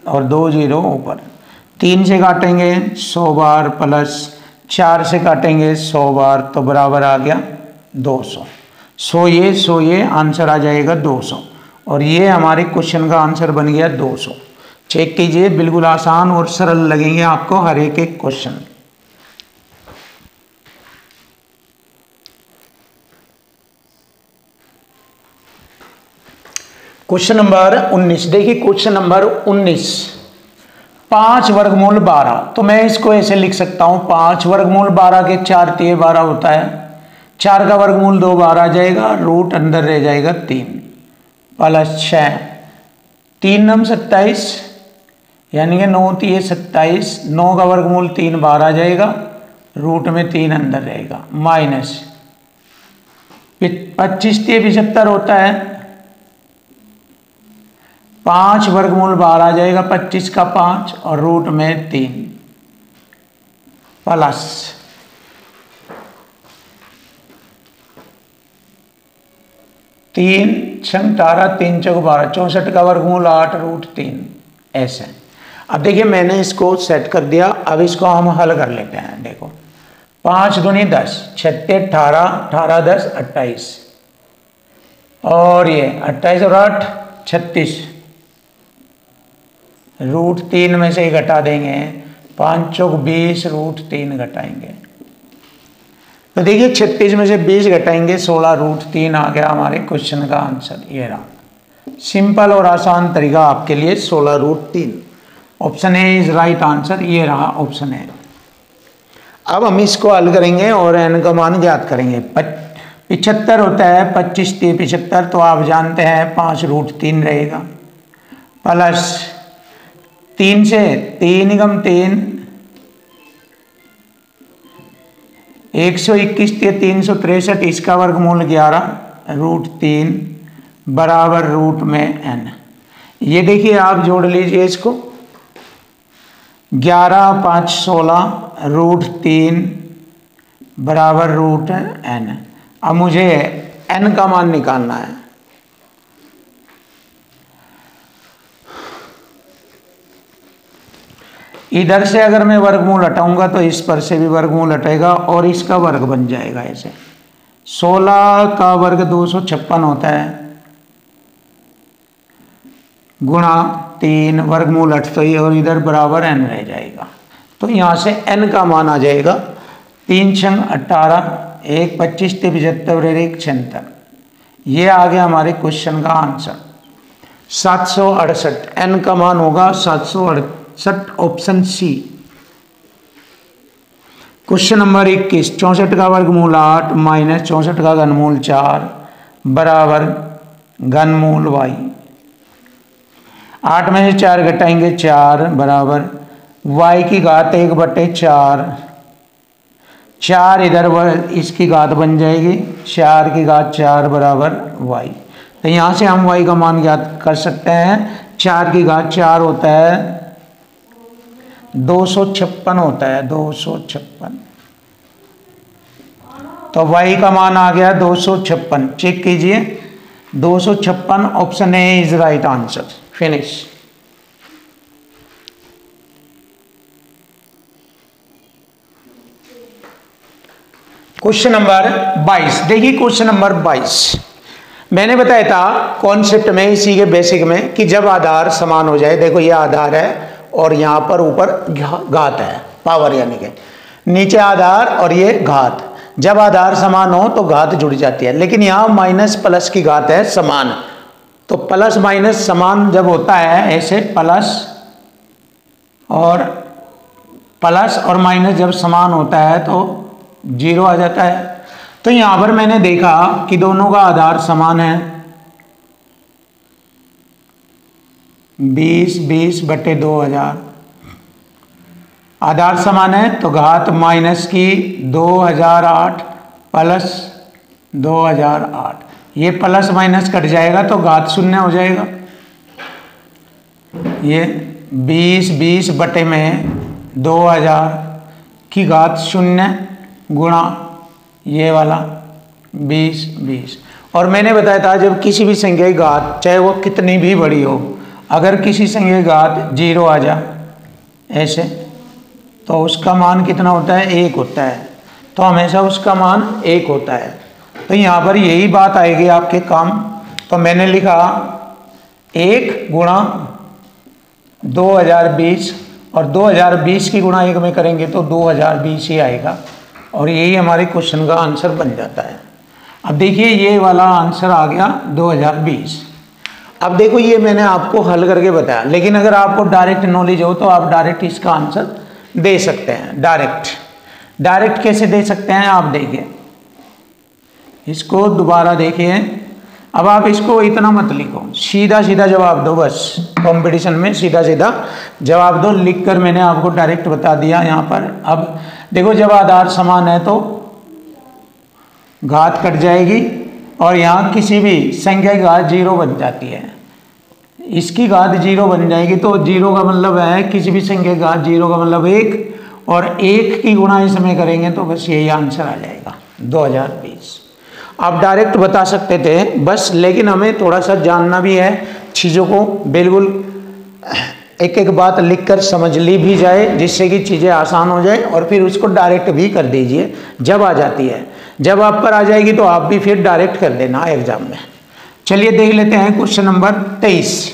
और 2 जीरो ऊपर। 3 से काटेंगे 100 बार, प्लस 4 से काटेंगे 100 बार, तो बराबर आ गया 200। 100 ये आंसर आ जाएगा 200। और ये हमारे क्वेश्चन का आंसर बन गया 200। चेक कीजिए, बिल्कुल आसान और सरल लगेंगे आपको हर एक क्वेश्चन। Question number 19। देखिए क्वेश्चन नंबर 19, 5 वर्गमूल 12। तो मैं इसको ऐसे लिख सकता हूं, 5 वर्गमूल 12 के 4 तिये 12 होता है। 4 का वर्गमूल 2 बार आ जाएगा, रूट अंदर रह जाएगा 3, प्लस 6, 3 नम 27, यानी कि 9 तिये 27। 9 का वर्गमूल 3 बार आ जाएगा, रूट में 3 अंदर रहेगा, माइनस 25 तिये 75 होता है। 5 वर्गमूल 12 आ जाएगा, 25 का 5 और रूट में 3, प्लस 3 छंग 18, 3 चौक 12, 64 का वर्गमूल 8, रूट 3, ऐसे। अब देखिए मैंने इसको सेट कर दिया। अब इसको हम हल कर लेते हैं। देखो 5 दूनी 10, 36 18, 18 10 28, और ये 28 और 8 36, रूट 3 में से ही घटा देंगे, 5 चौक 20, रूट 3 घटाएंगे। तो देखिए 36 में से 20 घटाएंगे, 16, रूट 3 आ गया हमारे क्वेश्चन का आंसर। ये रहा सिंपल और आसान तरीका आपके लिए, 16 root 3। Option A is right answer. ये रहा ऑप्शन ए। अब हम इसको हल करेंगे और एन का मान ज्ञात करेंगे। 75 होता है, 25 तिये 75, तो आप जानते हैं 5 रूट 3 रहेगा, प्लस 3 से 3 गम 3, 121 तिये 363, इसका वर्गमूल 11, रूट 3 बराबर रूट में n। ये देखिए आप जोड़ लीजिए इसको, 11 5 16, रूट 3 बराबर रूट n। अब मुझे n का मान निकालना है। इधर से अगर मैं वर्गमूल हटाऊंगा तो इस पर से भी वर्गमूल हटेगा और इसका वर्ग बन जाएगा ऐसे। 16 का वर्ग 256 होता है, गुणा 3, वर्गमूल हट तो ये और इधर बराबर n रह जाएगा। तो यहाँ से n का मान आ जाएगा 3 छंग 18, 1 25 तिये 75, 1 76। ये आ गया हमारे क्वेश्चन का आंसर 768। n का मान होगा 768, ऑप्शन सी। क्वेश्चन नंबर 21, 64 का वर्गमूल 8 माइनस 64 का घनमूल 4 बराबर घनमूल y। 8 में से 4 घटाएंगे 4 बराबर y की घात 1/4, 4 इधर इसकी घात बन जाएगी, 4 की घात 4 बराबर y। तो यहाँ से हम y का मान ज्ञात कर सकते हैं। 4 की घात 4 होता है 256 होता है, 256। तो y का मान आ गया 256। चेक कीजिए, 256, option A is right answer. Finish. Question number 22। देखिए क्वेश्चन नंबर 22 मैंने बताया था कॉन्सेप्ट में, इसी के बेसिक में, कि जब आधार समान हो जाए। देखो ये आधार है और यहाँ पर ऊपर घात है, पावर, यानी कि नीचे आधार और ये घात। जब आधार समान हो तो घात जुड़ जाती है, लेकिन यहाँ माइनस प्लस की घात है समान। तो प्लस माइनस समान जब होता है ऐसे, प्लस और माइनस जब समान होता है तो 0 आ जाता है। तो यहाँ पर मैंने देखा कि दोनों का आधार समान है, 20 बटे 2000। आधार समान है तो घात माइनस की 2008 प्लस 2008, ये प्लस माइनस कट जाएगा तो घात शून्य हो जाएगा। ये 20 बटे में 2000 की घात शून्य गुणा ये वाला 20। और मैंने बताया था जब किसी भी संख्या की घात चाहे वो कितनी भी बड़ी हो, अगर किसी संख्या की घात 0 आ जाए ऐसे, तो उसका मान कितना होता है? 1 होता है। तो हमेशा उसका मान 1 होता है। तो यहाँ पर यही बात आएगी आपके काम। तो मैंने लिखा 1 गुणा 2020, और 2020 की गुणा 1 में करेंगे तो 2020 ही आएगा, और यही हमारे क्वेश्चन का आंसर बन जाता है। अब देखिए ये वाला आंसर आ गया 2020। अब देखो ये मैंने आपको हल करके बताया, लेकिन अगर आपको डायरेक्ट नॉलेज हो तो आप डायरेक्ट इसका आंसर दे सकते हैं। डायरेक्ट कैसे दे सकते हैं आप देखिए, इसको दोबारा देखिए। अब आप इसको इतना मत लिखो, सीधा सीधा जवाब दो, बस कंपटीशन में सीधा सीधा जवाब दो। लिखकर मैंने आपको डायरेक्ट बता दिया यहाँ पर। अब देखो जब आधार समान है तो घात कट जाएगी, और यहाँ किसी भी संख्या की घात 0 बन जाती है, इसकी घात 0 बन जाएगी। तो 0 का मतलब है किसी भी संख्या की घात 0 का मतलब 1, और 1 की गुणा इसमें करेंगे तो बस यही आंसर आ जाएगा 2020। आप डायरेक्ट बता सकते थे बस, लेकिन हमें थोड़ा सा जानना भी है चीज़ों को, बिल्कुल एक एक बात लिखकर समझ ली भी जाए, जिससे कि चीज़ें आसान हो जाए, और फिर उसको डायरेक्ट भी कर दीजिए जब आ जाती है। जब आप पर आ जाएगी तो आप भी फिर डायरेक्ट कर देना एग्जाम में। चलिए देख लेते हैं क्वेश्चन नंबर 23।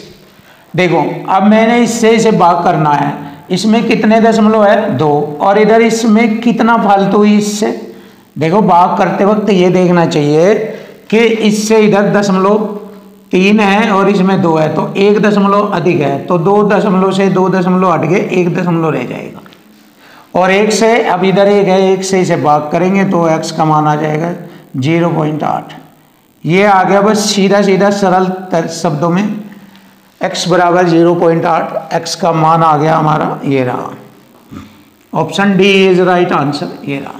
देखो अब मैंने इससे इसे भाग करना है, इसमें कितने दशमलव है? 2, और इधर इसमें कितना फालतू हुई इससे। देखो भाग करते वक्त ये देखना चाहिए कि इससे इधर 0.3 है और इसमें 2 है, तो 1 दशमलव अधिक है, तो 2 दशमलव से 2 दशमलव हट गए, 1 दशमलव रह जाएगा। और 1 से अब इधर 1 है, 1 से इसे भाग करेंगे तो x का मान आ जाएगा 0.8। ये आ गया बस सीधा सीधा सरल शब्दों में x बराबर 0.8, x का मान आ गया हमारा, ये रहा option D is right answer, ये रहा।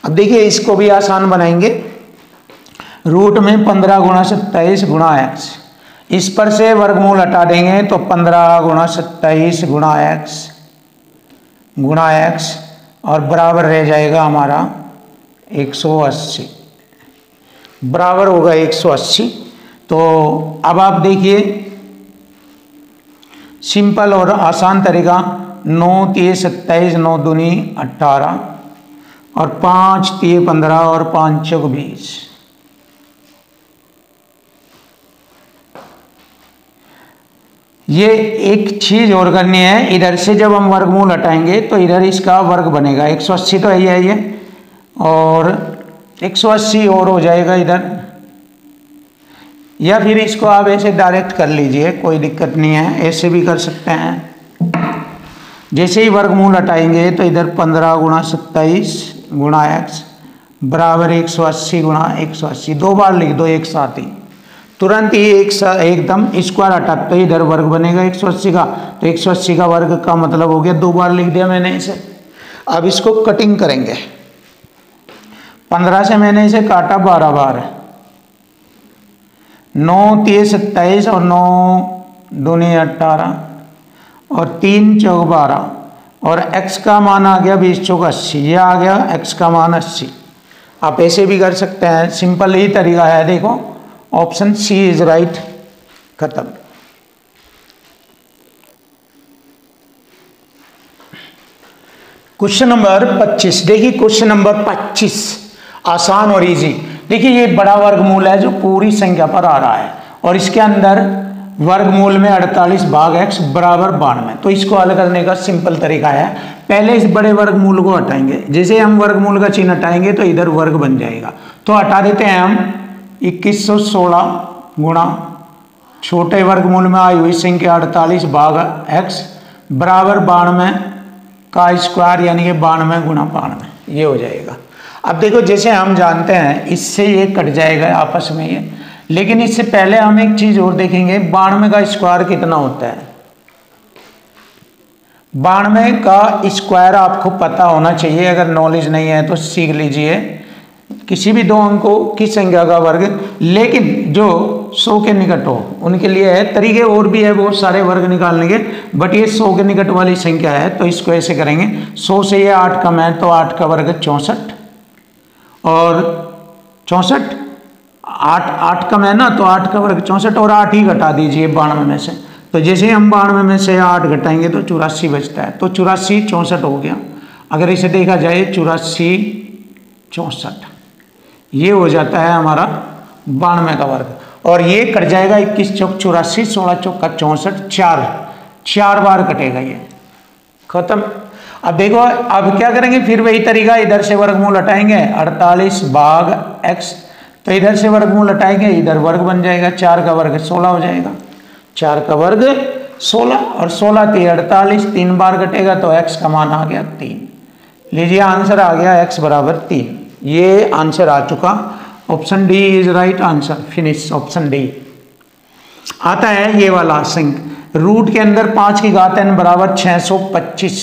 अब देखिए इसको भी आसान बनाएंगे। रूट में 15 गुणा 27 गुणा x, इस पर से वर्गमूल हटा देंगे तो 15 गुणा 27 गुणा x, और बराबर रह जाएगा हमारा 180, बराबर होगा 180। तो अब आप देखिए सिंपल और आसान तरीका, 9 तिये 27, 9 दूनी 18, और 5 तिये 15, और 5 चौक 20। ये एक चीज और करनी है, इधर से जब हम वर्गमूल हटाएंगे तो इधर इसका वर्ग बनेगा, 180 तो है ये, और 180 और हो जाएगा इधर, या फिर इसको आप ऐसे डायरेक्ट कर लीजिए, कोई दिक्कत नहीं है, ऐसे भी कर सकते हैं। जैसे ही वर्गमूल हटाएंगे तो इधर 15 गुणा 27 गुणा x बराबर 180 गुणा 180, 2 बार लिख दो एक साथ ही, तुरंत ही एकदम स्क्वायर हटा तो इधर वर्ग बनेगा 180 का, तो 180 का वर्ग का मतलब हो गया 2 बार लिख दिया मैंने इसे। अब इसको कटिंग करेंगे, 15 से मैंने इसे काटा 12 बार, 9 तिये 27 और 9 दूनी 18 और 3 चौक 12, और x का मान आ गया 20 चौक 80, ये आ गया x का मान 80। आप ऐसे भी कर सकते हैं, सिंपल ही तरीका है। देखो ऑप्शन सी इज राइट, खत्म। क्वेश्चन नंबर 25, देखिए क्वेश्चन नंबर 25 आसान और इजी। देखिए ये बड़ा वर्गमूल है जो पूरी संख्या पर आ रहा है, और इसके अंदर वर्गमूल में 48 भाग x बराबर 92। तो इसको हल करने का सिंपल तरीका है, पहले इस बड़े वर्गमूल को हटाएंगे, जैसे हम वर्गमूल का चिन्ह हटाएंगे तो इधर वर्ग बन जाएगा, तो हटा देते हैं हम 2116 गुणा छोटे वर्गमूल में आई हुई संख्या 48 भाग x बराबर 92 का स्क्वायर, यानी कि 92 गुणा 92, ये हो जाएगा। अब देखो जैसे हम जानते हैं इससे ये कट जाएगा आपस में, लेकिन इससे पहले हम एक चीज और देखेंगे, 92 का स्क्वायर कितना होता है। 92 का स्क्वायर आपको पता होना चाहिए, अगर नॉलेज नहीं है तो सीख लीजिए। किसी भी दो अंकों की संख्या का वर्ग, लेकिन जो 100 के निकट हो उनके लिए है। तरीके और भी है बहुत सारे वर्ग निकालने के, बट ये 100 के निकट वाली संख्या है तो इसको ऐसे करेंगे। 100 से ये 8 कम है तो 8 का वर्ग 64, और 64 8 कम है ना, तो 8 का वर्ग 64, और 8 ही घटा दीजिए 92 में से। तो जैसे हम 92 में से 8 घटाएंगे तो 84 बचता है। तो 84 64 हो गया। अगर इसे देखा जाए 84 64, ये हो जाता है हमारा 92 का वर्ग। और ये कट जाएगा 21 चौक 84, 16 चौक का 64, चार बार कटेगा, ये खत्म। अब देखो अब क्या करेंगे, फिर वही तरीका, इधर से वर्गमूल हटाएंगे 48 भाग x, तो इधर से वर्गमूल हटाएंगे, इधर वर्ग बन जाएगा, 4 का वर्ग 16 हो जाएगा। 4 का वर्ग 16 और 16 3 48, 3 बार कटेगा तो x का मान आ गया 3। लीजिए आंसर आ गया x बराबर 3। ये आंसर आ चुका। Option D is right answer. Finish. Option D. आता है ये वाला संख्या, रूट के अंदर 5 की घात n बराबर 625,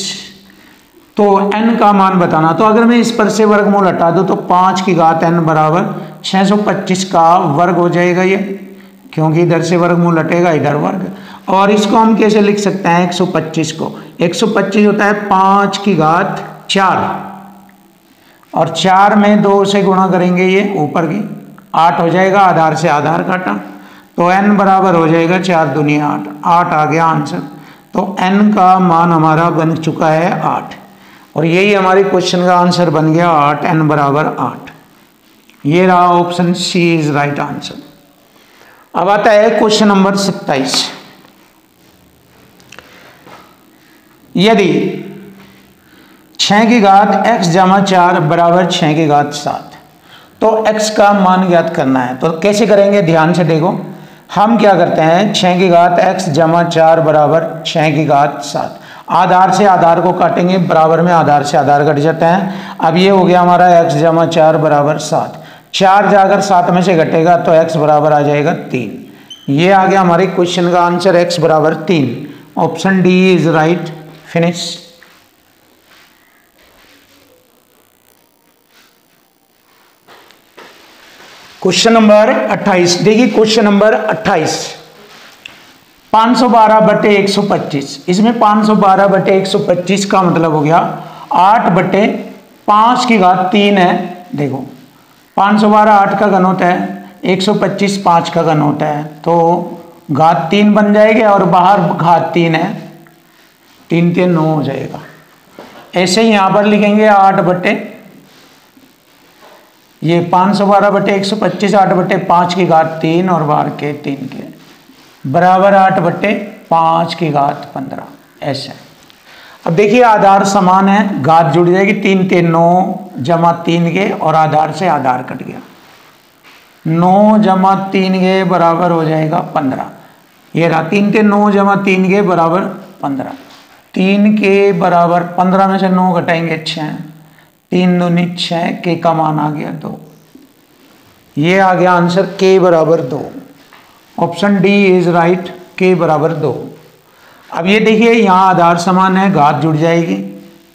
तो n का मान बताना। तो अगर मैं इस पर से वर्गमूल हटा दूं तो 5 की घात n बराबर 625 का वर्ग हो जाएगा ये, क्योंकि इधर से वर्गमूल हटेगा इधर वर्ग। और इसको हम कैसे लिख सकते हैं 125 को, 125 होता है 5 की घात 4, और 4 में 2 से गुणा करेंगे, ये ऊपर की 8 हो जाएगा, आधार से आधार काटा, तो n बराबर हो जाएगा 4 दूनी 8, 8 आ गया आंसर। तो n का मान हमारा बन चुका है 8, और यही हमारे क्वेश्चन का आंसर बन गया 8, n बराबर 8। ये रहा option C is right answer. अब आता है क्वेश्चन नंबर 27। यदि 6 की घात x जमा 4 बराबर 6 की घात 7, तो x का मान ज्ञात करना है। तो कैसे करेंगे, ध्यान से देखो। हम क्या करते हैं, 6 की घात x जमा 4 बराबर 6 की घात 7, आधार से आधार को काटेंगे, बराबर में आधार से आधार कट जाता है। अब ये हो गया हमारा x जमा 4 बराबर 7, 4 जाकर 7 में से घटेगा तो x बराबर आ जाएगा 3। ये आ गया हमारे क्वेश्चन का आंसर, x बराबर 3। Option D is right. Finish. Question number 28 देखिए, क्वेश्चन नंबर 28, 512 बटे 125। इसमें 512 बटे 125 का मतलब हो गया 8 बटे 5 की घात 3 है। देखो 512 8 का घन होता है, 125 5 का घन होता है, तो घात 3 बन जाएगा, और बाहर घात 3 है, 3 3 9 हो जाएगा। ऐसे ही यहां पर लिखेंगे 8 बटे, ये 512 बटे 125, 8 बटे 5 की घात 3 और बाहर के 3 के बराबर 8 बटे 5 की घात 15, ऐसे। अब देखिए आधार समान है, घात जुड़ जाएगी, 3 3 9 जमा 3 के, और आधार से आधार कट गया, 9 जमा 3 के बराबर हो जाएगा 15। ये रहा 3 3 9 जमा 3 के बराबर 15, 3 के बराबर 15 में से 9 घटाएंगे 6, 3 दूनी 6, के का मान आ गया 2। ये आ गया आंसर के बराबर 2। ऑप्शन डी इज राइट, के बराबर 2। अब ये देखिए यहाँ आधार समान है, घात जुड़ जाएगी,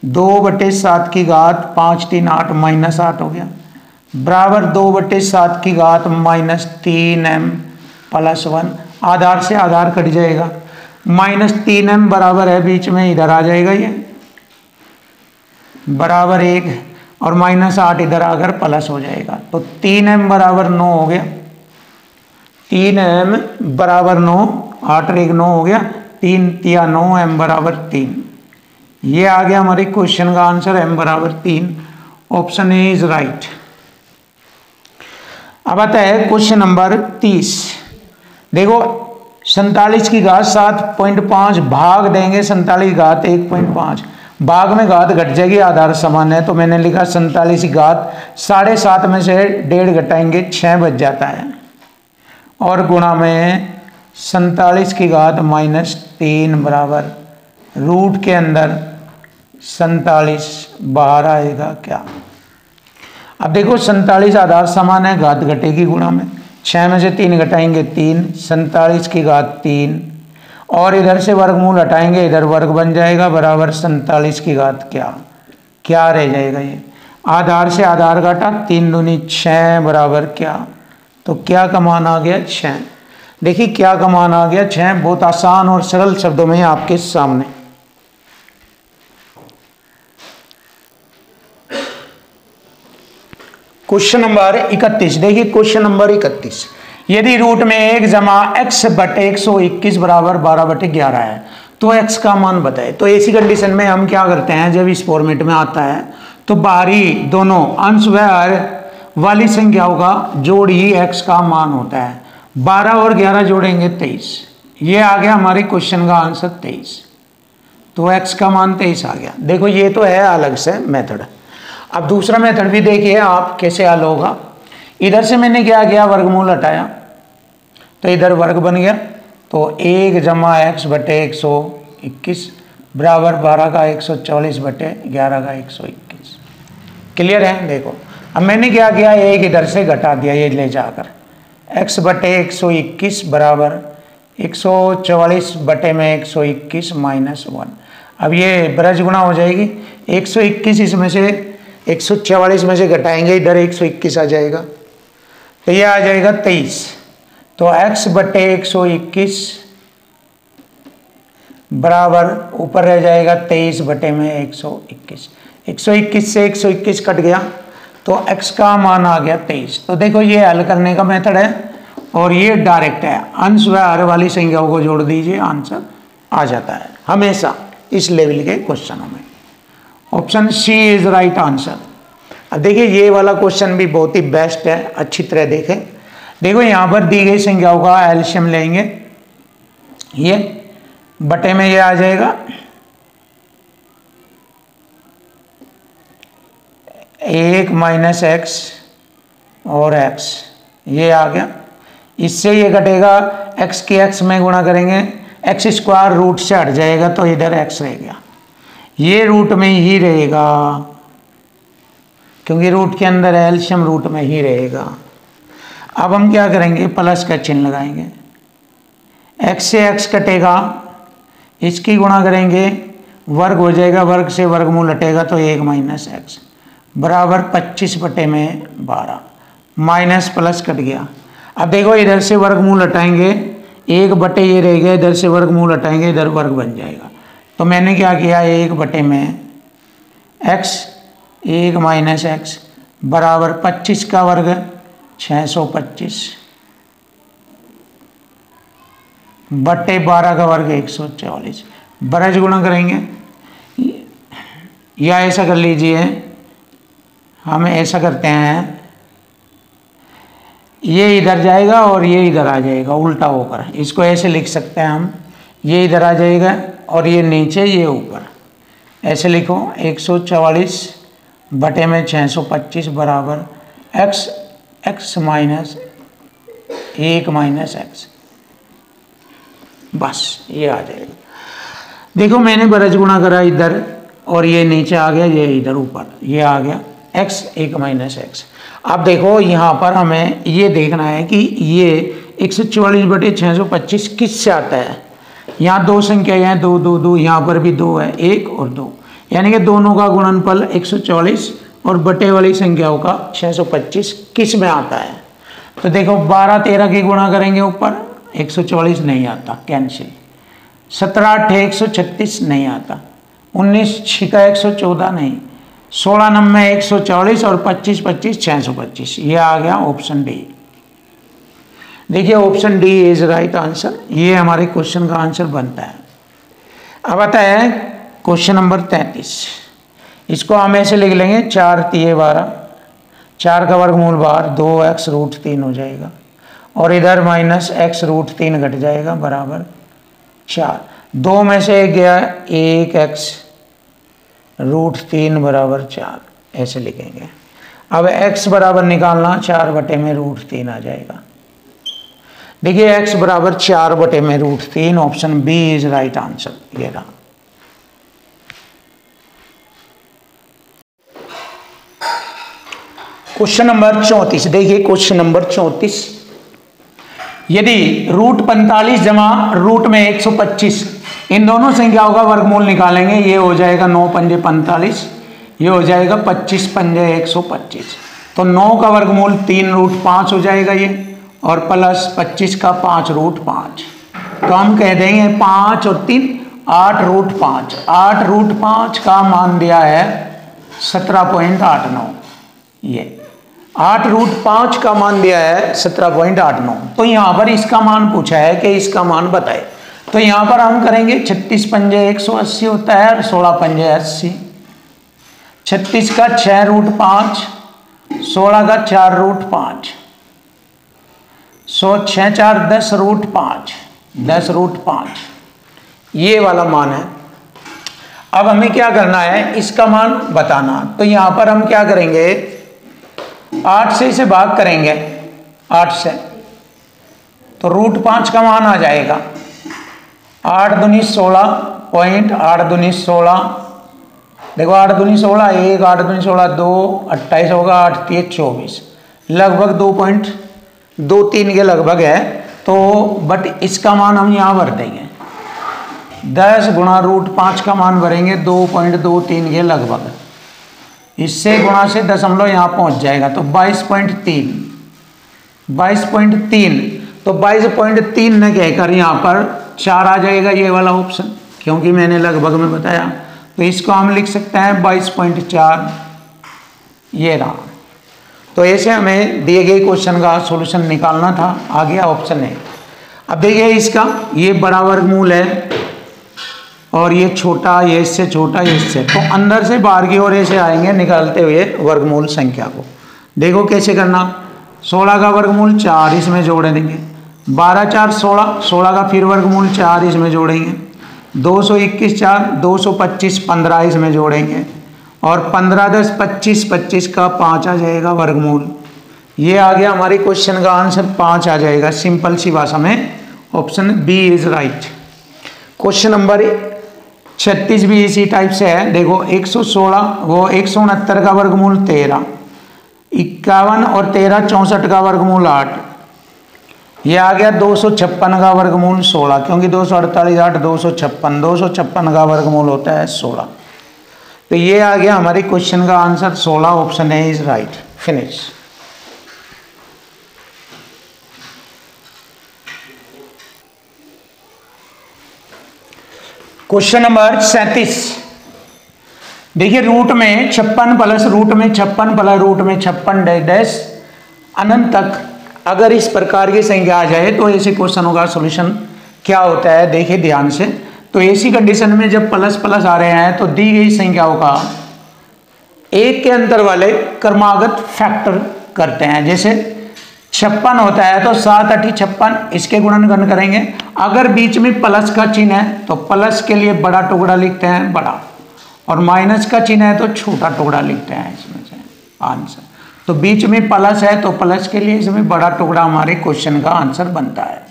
2 बटे 7 की घात 5 3 8 माइनस 8 हो गया, बराबर 2 बटे 7 की घात माइनस 3m प्लस 1, आधार से आधार कट जाएगा, माइनस 3m बराबर है बीच में, इधर आ जाएगा ये बराबर 1, और माइनस 8 इधर आकर प्लस हो जाएगा, तो 3m बराबर 9 हो गया, 3m बराबर 9, 8 और 1 9 हो गया, 3 तिया 9, m बराबर 3। ये आ गया हमारे क्वेश्चन का आंसर, m बराबर 3। Option A is right. अब आता है क्वेश्चन नंबर 30। देखो 47 की घात 7.5 भाग देंगे 47 घात 1.5, भाग में घात घट जाएगी, आधार समान है, तो मैंने लिखा 47 की घात 7.5 में से 1.5 घटाएंगे 6 बच जाता है, और गुणा में 47 की घात माइनस 3 बराबर रूट के अंदर 47 बाहर आएगा क्या। अब देखो 47 आधार समान है, घात घटेगी गुणा में, 6 में से 3 घटाएंगे 3, 47 की घात 3, और इधर से वर्गमूल हटाएंगे, इधर वर्ग बन जाएगा बराबर 47 की घात क्या रह जाएगा, ये आधार से आधार घटा, 3 दूनी 6 बराबर क्या, तो क्या का मान आ गया 6। देखिए क्या का मान आ गया 6, बहुत आसान और सरल शब्दों में आपके सामने। क्वेश्चन नंबर 31, देखिए क्वेश्चन नंबर 31, यदि रूट में 1 जमा x बटे 121 बराबर 12/11 है तो x का मान बताए। तो ऐसी कंडीशन में हम क्या करते हैं, जब इस फॉर्मेट में आता है तो बाहरी दोनों अंश व हर वाली संख्याओं का जोड़ ही x का मान होता है। 12 और 11 जोड़ेंगे 23, ये आ गया हमारे क्वेश्चन का आंसर 23, तो x का मान 23 आ गया। देखो ये तो है अलग से मेथड। अब दूसरा मेथड भी देखिए आप कैसे हल होगा। इधर से मैंने क्या किया, वर्गमूल हटाया तो इधर वर्ग बन गया, तो 1 जमा x बटे 121 बराबर 12 का 144 बटे 11 का 121। क्लियर है। देखो अब मैंने क्या किया, एक इधर से घटा दिया ये ले जाकर, x बटे 121 बराबर 144 बटे में 121 माइनस 1। अब ये ब्रज गुणा हो जाएगी, 121 इसमें से 144 में से घटाएंगे, इधर 121 आ जाएगा, तो ये आ जाएगा 23। तो x बटे 121 बराबर ऊपर रह जाएगा 23 बटे में 121। 121 से 121 कट गया तो x का मान आ गया 23। तो देखो ये हल करने का मेथड है और ये डायरेक्ट है, अंश व हर वाली संख्याओं को जोड़ दीजिए, आंसर आ जाता है हमेशा इस लेवल के क्वेश्चनों में। Option C is right answer. अब देखिए ये वाला क्वेश्चन भी बहुत ही बेस्ट है, अच्छी तरह देखें। देखो यहाँ पर दी गई संख्याओं का एलसीएम लेंगे, ये बटे में ये आ जाएगा 1 माइनस एक्स और x, ये आ गया। इससे ये घटेगा, x के x में गुणा करेंगे, x स्क्वायर रूट से हट जाएगा तो इधर x रह गया, ये रूट में ही रहेगा क्योंकि रूट के अंदर एलसीएम रूट में ही रहेगा। अब हम क्या करेंगे, प्लस का चिन्ह लगाएंगे, x से x कटेगा, इसकी गुणा करेंगे, वर्ग हो जाएगा, वर्ग से वर्गमूल हटेगा तो 1 माइनस एक्स बराबर 25 बटे में 12, माइनस प्लस कट गया। अब देखो इधर से वर्गमूल हटाएंगे, 1 बटे ये रह गया, इधर से वर्गमूल हटाएंगे, इधर वर्ग बन जाएगा। तो मैंने क्या किया, 1 बटे में x 1 माइनस एक्स बराबर 25 का वर्ग 625 बटे 12 का वर्ग 144, ब्रज गुणा करेंगे, या ऐसा कर लीजिए, हम ऐसा करते हैं, ये इधर जाएगा और ये इधर आ जाएगा उल्टा होकर, इसको ऐसे लिख सकते हैं हम, ये इधर आ जाएगा और ये नीचे ये ऊपर, ऐसे लिखो 144 बटे में 625 बराबर x माइनस 1 माइनस एक्स, बस ये आ जाएगा। देखो मैंने ब्रज गुणा करा इधर और ये नीचे आ गया, ये इधर ऊपर, ये आ गया x 1 माइनस एक्स। अब देखो यहाँ पर हमें ये देखना है कि ये 144 बटे 625 किससे आता है। यहाँ दो संख्या हैं, 2 2 2, यहाँ पर भी 2 है, 1 और 2, यानी कि दोनों का गुणनफल 144 और बटे वाली संख्याओं का 625 किस में आता है। तो देखो 12 13 की गुणा करेंगे, ऊपर 144 नहीं आता, कैंसिल, 17 8 136 नहीं आता, 19 6 114 नहीं, 16 9 140 और 25 25 625, ये आ गया ऑप्शन डी। देखिए option D is right answer, ये हमारे क्वेश्चन का आंसर बनता है। अब आता है क्वेश्चन नंबर 33, इसको हम ऐसे लिख लेंगे, 4 3 12, 4 का वर्गमूल बाहर 2x रूट 3 हो जाएगा और इधर माइनस x रूट 3 घट जाएगा बराबर 4, 2 में से 1 गया, 1x रूट 3 बराबर 4, ऐसे लिखेंगे। अब x बराबर निकालना, 4 बटे में रूट 3 आ जाएगा। देखिए x बराबर 4 बटे में root 3, option B is right answer, ये रहा। क्वेश्चन नंबर 34, देखिए क्वेश्चन नंबर 34, यदि √45 जमा रूट में 125, इन दोनों संख्याओं का वर्गमूल निकालेंगे, ये हो जाएगा 9 पंजे 45, ये हो जाएगा 25 पंजे 125। तो 9 का वर्गमूल 3√5 हो जाएगा ये, और प्लस 25 का 5√5। तो हम कह देंगे 5 और 3 8√5। 8√5 का मान दिया है 17.89। ये 8√5 का मान दिया है 17.89। तो यहाँ पर इसका मान पूछा है कि इसका मान बताए। तो यहाँ पर हम करेंगे 36 पंजे 180 होता है और 16 पंजे 80। 36 का 6√5, 16 का 4√5, 100 6 4 10√5, 10√5 ये वाला मान है। अब हमें क्या करना है, इसका मान बताना। तो यहाँ पर हम क्या करेंगे, 8 से इसे भाग करेंगे, 8 से, तो √5 का मान आ जाएगा 8 दूनी 16 पॉइंट 8 दूनी 16। देखो 8 दूनी 16 1, 8 दूनी 16 2, 28 होगा, 8 3 24, लगभग 2.23 के लगभग है। तो बट इसका मान हम यहाँ भर देंगे, 10 गुणा √5 का मान भरेंगे 2.23 के लगभग। इससे गुणा से दशमलव यहाँ पहुँच जाएगा, तो 22.3, 22.3। तो 22.3 न कहकर यहाँ पर 4 आ जाएगा, ये वाला ऑप्शन, क्योंकि मैंने लगभग में बताया। तो इसको हम लिख सकते हैं 22.4, ये रहा। तो ऐसे हमें दिए गए क्वेश्चन का सॉल्यूशन निकालना था। आ गया ऑप्शन ए। अब देखिए इसका, ये बड़ा वर्गमूल है और ये छोटा, ये इससे छोटा, ये इससे, तो अंदर से बाहर की ओर ऐसे आएंगे निकालते हुए वर्गमूल संख्या को। देखो कैसे करना, 16 का वर्गमूल 4 इसमें जोड़ देंगे, 12 4 16, 16 का फिर वर्गमूल 4 इसमें जोड़ेंगे, 221 4, 225 15 इसमें जोड़ेंगे, और 15 10 25, 25 का 5 आ जाएगा वर्गमूल। ये आ गया हमारे क्वेश्चन का आंसर, 5 आ जाएगा। सिंपल सी भाषा में option B is right. Question number 36 भी इसी टाइप से है। देखो 116 वो 169 का वर्गमूल 13, 51 और 13 64 का वर्गमूल 8। ये आ गया 256 का वर्गमूल 16, क्योंकि 248 8 256, 256 का वर्गमूल होता है 16। तो ये आ गया हमारे क्वेश्चन का answer 16, option A is right. Finish. Question number 37। देखिए रूट में 56 प्लस रूट में 56 प्लस रूट में 56 डैश डैश अनंत तक अगर इस प्रकार की संख्या आ जाए तो ऐसे क्वेश्चनों का सॉल्यूशन क्या होता है, देखिए ध्यान से। तो ऐसी कंडीशन में जब प्लस प्लस आ रहे हैं तो दी गई संख्याओं का एक के अंतर वाले क्रमागत फैक्टर करते हैं। जैसे 56 होता है तो 7 8 56, इसके गुणनखंड करेंगे। अगर बीच में प्लस का चिन्ह है तो प्लस के लिए बड़ा टुकड़ा लिखते हैं बड़ा, और माइनस का चिन्ह है तो छोटा टुकड़ा लिखते हैं इसमें से आंसर। तो बीच में प्लस है तो प्लस के लिए इसमें बड़ा टुकड़ा हमारे क्वेश्चन का आंसर बनता है।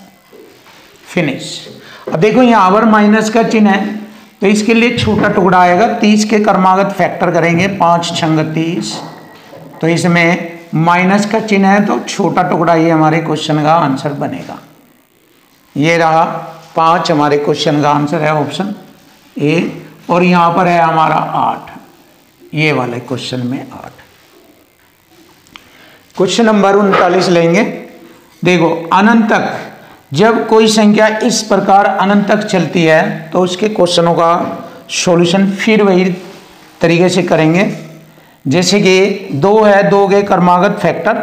फिनिश। अब देखो यहाँ पर माइनस का चिन्ह है तो इसके लिए छोटा टुकड़ा आएगा, 30 के क्रमागत फैक्टर करेंगे, 5 छंग 30, तो इसमें माइनस का चिन्ह है तो छोटा टुकड़ा ये हमारे क्वेश्चन का आंसर बनेगा। ये रहा 5 हमारे क्वेश्चन का आंसर है ऑप्शन ए। और यहाँ पर है हमारा 8, ये वाले क्वेश्चन में 8। क्वेश्चन नंबर 39 लेंगे। देखो अनंत तक जब कोई संख्या इस प्रकार अनंत तक चलती है तो उसके क्वेश्चनों का सॉल्यूशन फिर वही तरीके से करेंगे। जैसे कि 2 है, 2 के क्रमागत फैक्टर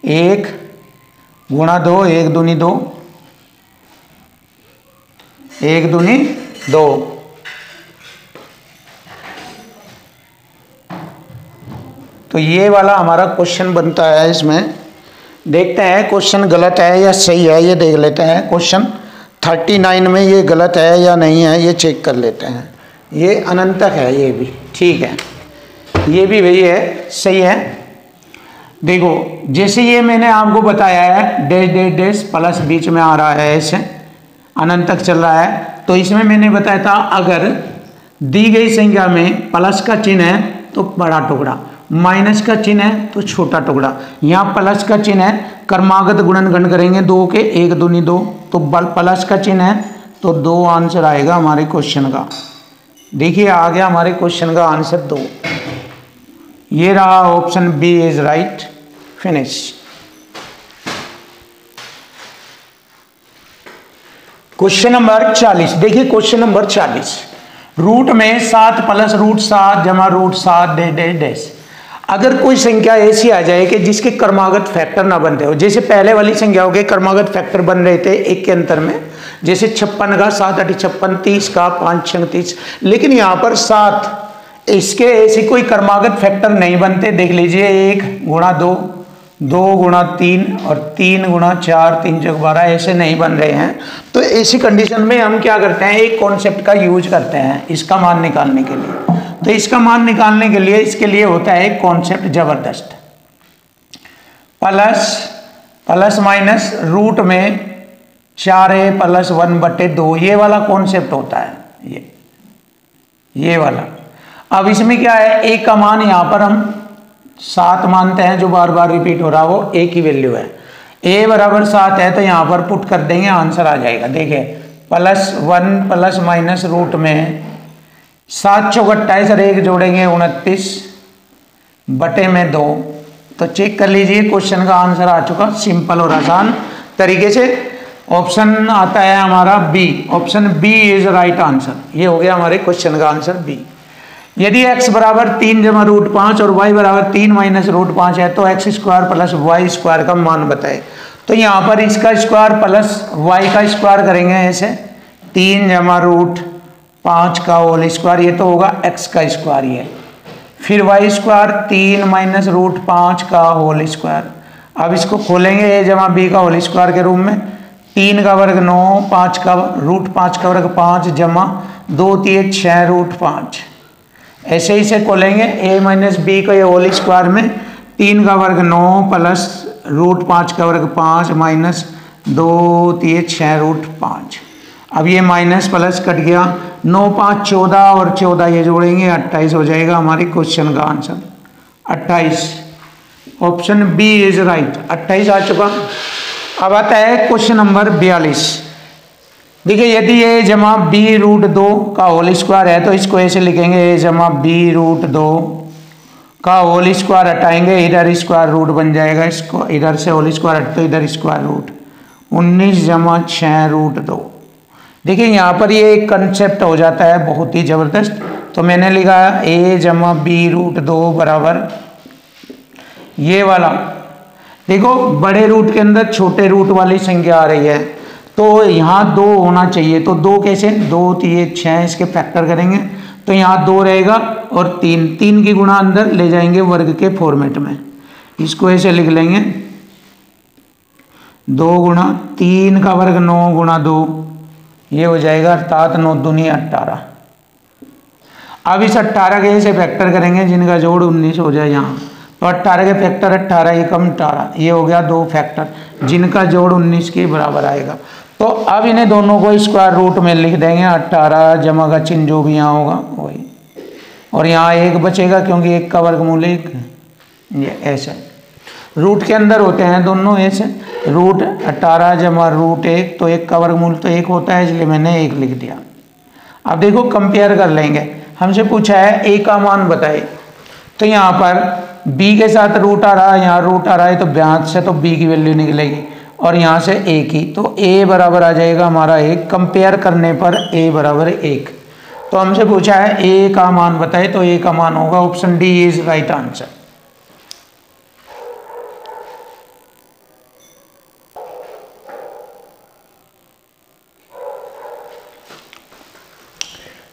1 गुणा 2, 1 दूनी 2, 1 दूनी 2। तो ये वाला हमारा क्वेश्चन बनता है। इसमें देखते हैं क्वेश्चन गलत है या सही है, ये देख लेते हैं। क्वेश्चन 39 में ये गलत है या नहीं है ये चेक कर लेते हैं। ये अनंत तक है, ये भी ठीक है, ये भी वही है, सही है। देखो जैसे ये मैंने आपको बताया है डैश डैश डैश प्लस बीच में आ रहा है, ऐसे अनंत तक चल रहा है। तो इसमें मैंने बताया था अगर दी गई संख्या में प्लस का चिन्ह है तो बड़ा टुकड़ा, माइनस का चिन्ह है तो छोटा टुकड़ा, यहाँ प्लस का चिन्ह है, क्रमागत गुणनखंड करेंगे 2 के, 1 दूनी 2, तो प्लस का चिन्ह है तो 2 आंसर आएगा हमारे क्वेश्चन का। देखिए आ गया हमारे क्वेश्चन का आंसर 2। ये रहा option B is right. Finish. Question number 40। देखिए क्वेश्चन नंबर 40, रूट में 7 प्लस रूट 7 जमा रूट 7 डैश। अगर कोई संख्या ऐसी आ जाए कि जिसके क्रमागत फैक्टर ना बनते हो, जैसे पहले वाली संख्याओं के क्रमागत फैक्टर बन रहे थे एक के अंतर में, जैसे 56 का 7 8 56, 30 का 5 6 30, लेकिन यहाँ पर 7 इसके ऐसी कोई क्रमागत फैक्टर नहीं बनते। देख लीजिए 1 गुणा 2, 2 गुणा 3 और 3 गुणा 4, 3 चौक 12 ऐसे नहीं बन रहे हैं। तो ऐसी कंडीशन में हम क्या करते हैं, एक कॉन्सेप्ट का यूज करते हैं इसका मान निकालने के लिए। तो इसका मान निकालने के लिए इसके लिए होता है एक कॉन्सेप्ट जबरदस्त, प्लस माइनस रूट में 4a प्लस 1/2, ये वाला कॉन्सेप्ट होता है, ये वाला। अब इसमें क्या है, एक का मान यहाँ पर हम 7 मानते हैं, जो बार बार रिपीट हो रहा है वो एक ही वैल्यू है। a बराबर 7 है तो यहाँ पर पुट कर देंगे, आंसर आ जाएगा। देखिए +1 प्लस माइनस रूट में 7 चौक 28 और 1 जोड़ेंगे 29 बटे में 2। तो चेक कर लीजिए क्वेश्चन का आंसर आ चुका, सिंपल और आसान तरीके से। ऑप्शन आता है हमारा B, option B is right answer. ये हो गया हमारे क्वेश्चन का आंसर बी। यदि x बराबर 3 जमा रूट 5 और y बराबर 3 माइनस रूट 5 है तो x square plus y square का मान बताए। तो यहाँ पर इसका स्क्वायर प्लस y का स्क्वायर करेंगे, ऐसे 3 जमा रूट 5 का होल स्क्वायर, ये तो होगा x का स्क्वायर ये, फिर y स्क्वायर 3 माइनस रूट 5 का होल स्क्वायर। अब इसको खोलेंगे a जमा b का होल स्क्वायर के रूप में, 3 का वर्ग 9, 5 का रूट 5 का वर्ग 5 जमा 2 3 6 रूट 5। ऐसे ही से खोलेंगे a माइनस बी का ये होल स्क्वायर में 3 का वर्ग 9 प्लस रूट 5 का वर्ग 5 माइनस 2 3 6 रूट 5। अब ये माइनस प्लस कट गया, 9 5 14 और 14 ये जोड़ेंगे 28 हो जाएगा हमारे क्वेश्चन का answer 28। Option B is right, 28 आ चुका। अब आता है क्वेश्चन नंबर 42। देखिए यदि a जमा बी रूट 2 का होल स्क्वायर है तो इसको ऐसे लिखेंगे, a जमा बी रूट 2 का होल स्क्वायर हटाएंगे, इधर स्क्वायर रूट बन जाएगा, इसको इधर से होल स्क्वायर हट तो इधर स्क्वायर रूट 19 जमा 6 रूट 2। देखिए यहाँ पर ये एक कंसेप्ट हो जाता है बहुत ही ज़बरदस्त। तो मैंने लिखा a जमा बी रूट 2 बराबर ये वाला। देखो बड़े रूट के अंदर छोटे रूट वाली संख्या आ रही है तो यहाँ 2 होना चाहिए। तो 2 कैसे, 2 3 6 इसके फैक्टर करेंगे तो यहाँ 2 रहेगा और 3 की गुणा अंदर ले जाएंगे वर्ग के फॉर्मेट में, इसको ऐसे लिख लेंगे 2 गुणा 3 का वर्ग 9 गुणा 2, ये हो जाएगा अर्थात 9 दूनी 18। अब इस 18 के ऐसे फैक्टर करेंगे जिनका जोड़ 19 हो जाए यहाँ, तो 18 के फैक्टर 18 एकम 18, ये हो गया 2 फैक्टर जिनका जोड़ 19 के बराबर आएगा। तो अब इन्हें दोनों को स्क्वायर रूट में लिख देंगे, 18 जमा का चिन्ह जो भी यहाँ होगा वही, और यहाँ 1 बचेगा क्योंकि 1 का वर्गमूल 1, ये ऐसे रूट के अंदर होते हैं दोनों ऐसे, रूट 18 जमा रूट 1, तो 1 का वर्गमूल तो 1 होता है इसलिए मैंने 1 लिख दिया। अब देखो कंपेयर कर लेंगे, हमसे पूछा है a का मान बताए, तो यहाँ पर b के साथ रूट आ रहा है, यहाँ रूट आ रहा है तो ब्याज से तो b की वैल्यू निकलेगी और यहाँ से a की, तो a बराबर आ जाएगा हमारा 1। कंपेयर करने पर a बराबर 1। तो हमसे पूछा है a का मान बताए, तो a का मान होगा option D is right answer.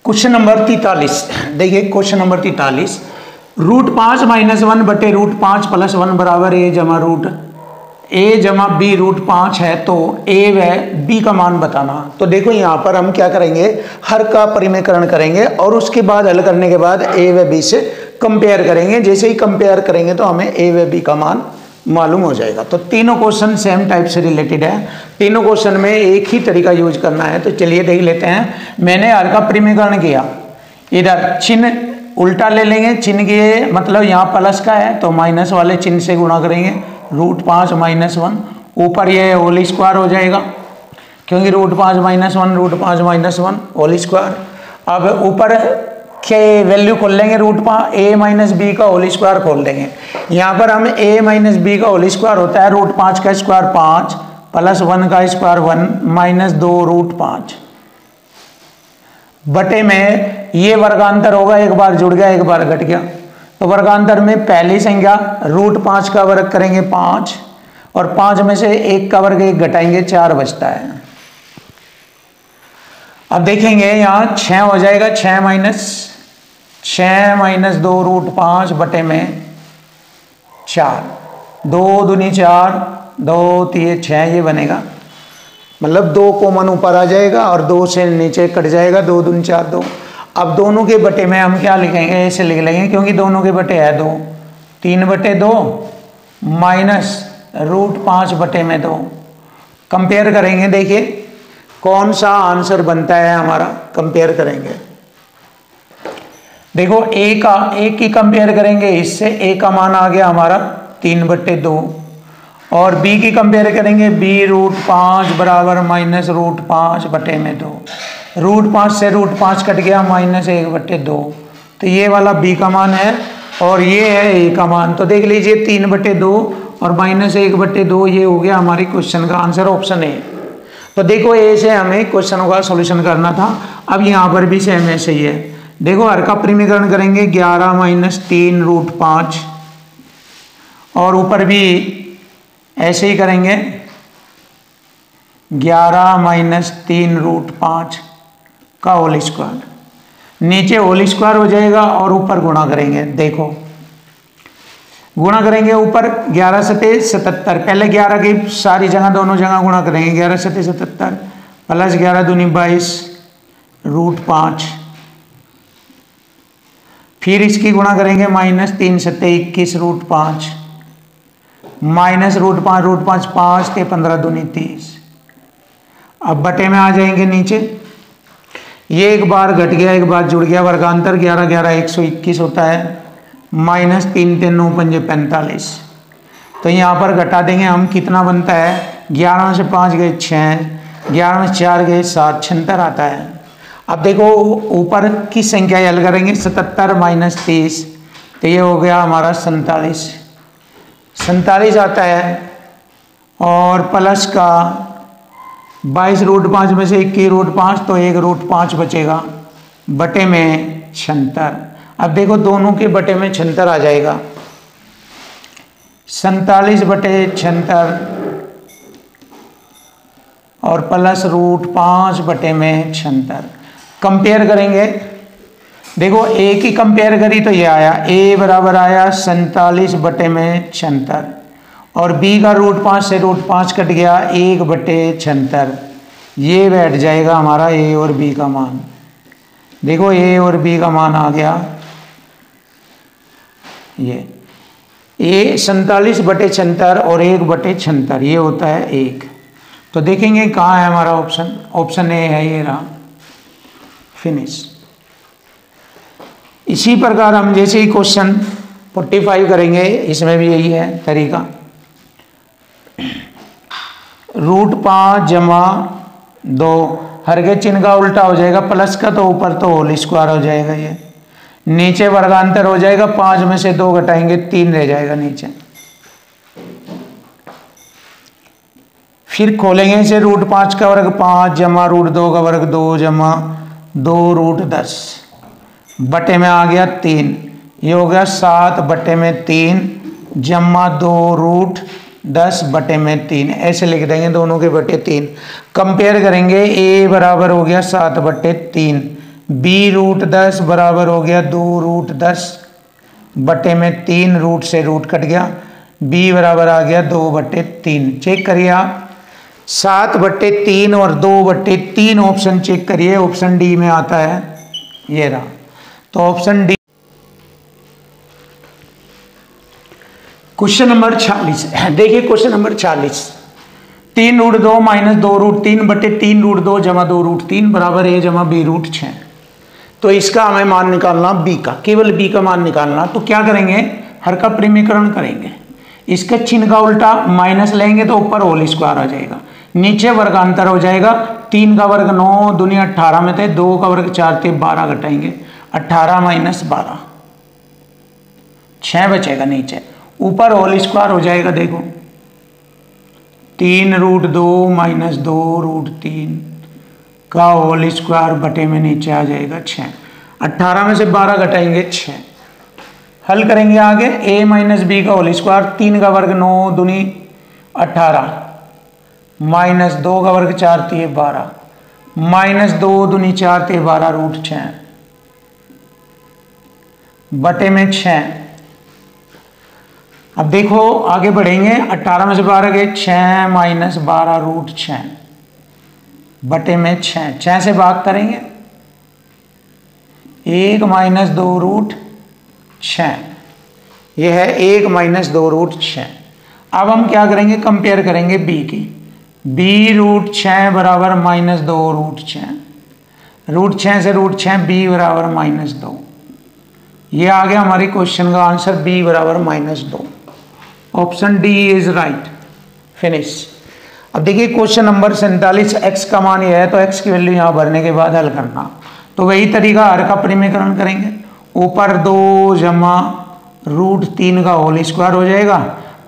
Question number 43। देखिए क्वेश्चन नंबर 43, रूट 5 माइनस 1 बटे रूट 5 प्लस 1 बराबर a जमा रूट a जमा b रूट 5 है तो a व b का मान बताना। तो देखो यहाँ पर हम क्या करेंगे, हर का परिमेयकरण करेंगे और उसके बाद हल करने के बाद a व b से कंपेयर करेंगे। जैसे ही कंपेयर करेंगे तो हमें a व b का मान मालूम हो जाएगा। तो तीनों क्वेश्चन सेम टाइप से रिलेटेड है, तीनों क्वेश्चन में एक ही तरीका यूज करना है। तो चलिए देख लेते हैं। मैंने हर का परिमेयकरण किया, इधर चिन्ह उल्टा ले लेंगे चिन्ह के, मतलब यहाँ प्लस का है तो माइनस वाले चिन्ह से गुणा करेंगे, √5 - 1, ऊपर ये होल स्क्वायर हो जाएगा क्योंकि √5 - 1 √5 - 1 होल स्क्वायर। अब ऊपर के वैल्यू खोल लेंगे, √5 a - b का होल स्क्वायर खोल देंगे। यहाँ पर हम a - b का होल स्क्वायर होता है √5 का स्क्वायर 5 + 1 का स्क्वायर 1 - 2 √5 बटे में ये वर्गांतर होगा, एक बार जुड़ गया एक बार घट गया। तो वर्गांतर में पहली संख्या √5 का वर्ग करेंगे 5 और 5 में से 1 का वर्ग 1 घटाएंगे 4 बचता है। अब देखेंगे यहाँ 6 हो जाएगा, 6 - 2 √5 बटे में 4, 2 दूनी 4 2 3 6 ये बनेगा, मतलब 2 कॉमन ऊपर आ जाएगा और 2 से नीचे कट जाएगा, 2 दूनी 4 2। अब दोनों के बटे में हम क्या लिखेंगे, ऐसे लिख लेंगे क्योंकि दोनों के बटे है 2, 3/2 माइनस √5 बटे में 2। कंपेयर करेंगे, देखिए कौन सा आंसर बनता है हमारा, कंपेयर करेंगे। देखो a की कंपेयर करेंगे इससे, a का मान आ गया हमारा 3/2 और b की कंपेयर करेंगे, b √5 बराबर माइनस √5 बटे में 2, √5 से √5 कट गया -1/2, तो ये वाला b का मान है और ये है a का मान। तो देख लीजिए 3/2 और -1/2 ये हो गया हमारी क्वेश्चन का आंसर, ऑप्शन ए। तो देखो ए से हमें क्वेश्चन का सॉल्यूशन करना था। अब यहाँ पर भी सेम ऐसे ही है, देखो हर का परिमीकरण करेंगे 11 - 3 √5 और ऊपर भी ऐसे ही करेंगे 11 - 3 √5 का होल स्क्वायर, नीचे होल स्क्वायर हो जाएगा और ऊपर गुणा करेंगे। देखो गुणा करेंगे ऊपर 11 × 7 = 77, पहले 11 की सारी जगह दोनों जगह गुणा करेंगे, 11 × 7 = 77 + 11 दूनी 22 √5, फिर इसकी गुणा करेंगे -3 × 7 = 21 √5 माइनस √5 5 के 15 दूनी 30। अब बटे में आ जाएंगे नीचे, ये एक बार घट गया एक बार जुड़ गया, वर्गांतर 11 11 121 होता है, -3 3 9 5 45। तो यहाँ पर घटा देंगे हम, कितना बनता है, 11 में से 5 गए 6, 11 में से 4 गए 7, 76 आता है। अब देखो ऊपर की संख्या हल करेंगे, 77 - 30 तो ये हो गया हमारा 47 आता है, और प्लस का 22 √5 में से 21 √5 तो 1 √5 बचेगा बटे में 76। अब देखो दोनों के बटे में 76 आ जाएगा, 47/76 और प्लस √5 बटे में 76। कंपेयर करेंगे, देखो a की कंपेयर करी तो ये आया, a बराबर आया 47 बटे में 76 और b का √5 से √5 कट गया 1/76, ये बैठ जाएगा हमारा a और b का मान। देखो a और b का मान आ गया, ये a 47/76 और 1/76 ये होता है 1। तो देखेंगे कहाँ है हमारा ऑप्शन, ऑप्शन ए है, ये रहा, फिनिश। इसी प्रकार हम जैसे ही क्वेश्चन 45 करेंगे, इसमें भी यही है तरीका, √5 = 2, हर के चिन्ह का उल्टा हो जाएगा, प्लस का तो ऊपर तो होल स्क्वायर हो जाएगा, ये नीचे वर्गांतर हो जाएगा, 5 में से 2 घटाएंगे 3 रह जाएगा नीचे। फिर खोलेंगे इसे, √5 का वर्ग 5 जमा √2 का वर्ग 2 जमा 2 √10 बटे में आ गया 3, ये हो गया 7 बटे में 3 जमा 2 √10 बटे में 3, ऐसे लिख देंगे दोनों के बटे 3। कंपेयर करेंगे, a बराबर हो गया 7/3, b √10 बराबर हो गया 2 √10 बटे में 3, रूट से रूट कट गया, b बराबर आ गया 2/3। चेक करिए आप, 7/3 और 2/3 ऑप्शन चेक करिए, ऑप्शन डी में आता है, ये रहा। तो ऑप्शन डी। क्वेश्चन नंबर 46, देखिए क्वेश्चन नंबर 46, 3 √2 - 2 √3 बटे 3 √2 जमा 2 √3 बराबर a जमा b √6। तो इसका हमें मान निकालना बी का, केवल बी का मान निकालना। तो क्या करेंगे, हर का परिमीकरण करेंगे। इसके चिन्ह का उल्टा माइनस लेंगे तो ऊपर होल स्क्वायर आ जाएगा, नीचे वर्गांतर हो जाएगा। 3 का वर्ग 9 दूनी 18 में थे, 2 का वर्ग 4 थे, 12 घटाएंगे, 18 माइनस 12, 6 बचेगा नीचे। ऊपर होल स्क्वायर हो जाएगा, देखो 3√2 माइनस 2√3 का होल स्क्वायर बटे में नीचे आ जाएगा 6। 18 में से 12 घटाएंगे 6। हल करेंगे आगे, a माइनस बी का होल स्क्वायर, 3 का वर्ग 9 दूनी 18 माइनस 2 का वर्ग 4 थे 12 माइनस 2 दूनी 4 थे 12√6 बटे में 6। अब देखो आगे बढ़ेंगे, 18 में से 12 गए 6 माइनस 12√6 बटे में 6। 6 से भाग करेंगे, 1 माइनस 2√6, यह है 1 माइनस 2√6। अब हम क्या करेंगे, कंपेयर करेंगे b की। b√6 बराबर माइनस 2√6, √6 से √6 b बराबर माइनस 2। ये आ गया हमारी क्वेश्चन का आंसर, b बराबर minus 2। Option D is right. Finish. अब देखिए क्वेश्चन नंबर 47, x का मान यह है तो x की वैल्यू यहाँ भरने के बाद हल करना। तो वही तरीका, हर का परिमीकरण करेंगे, ऊपर 2 जमा √3 का होल स्क्वायर हो जाएगा,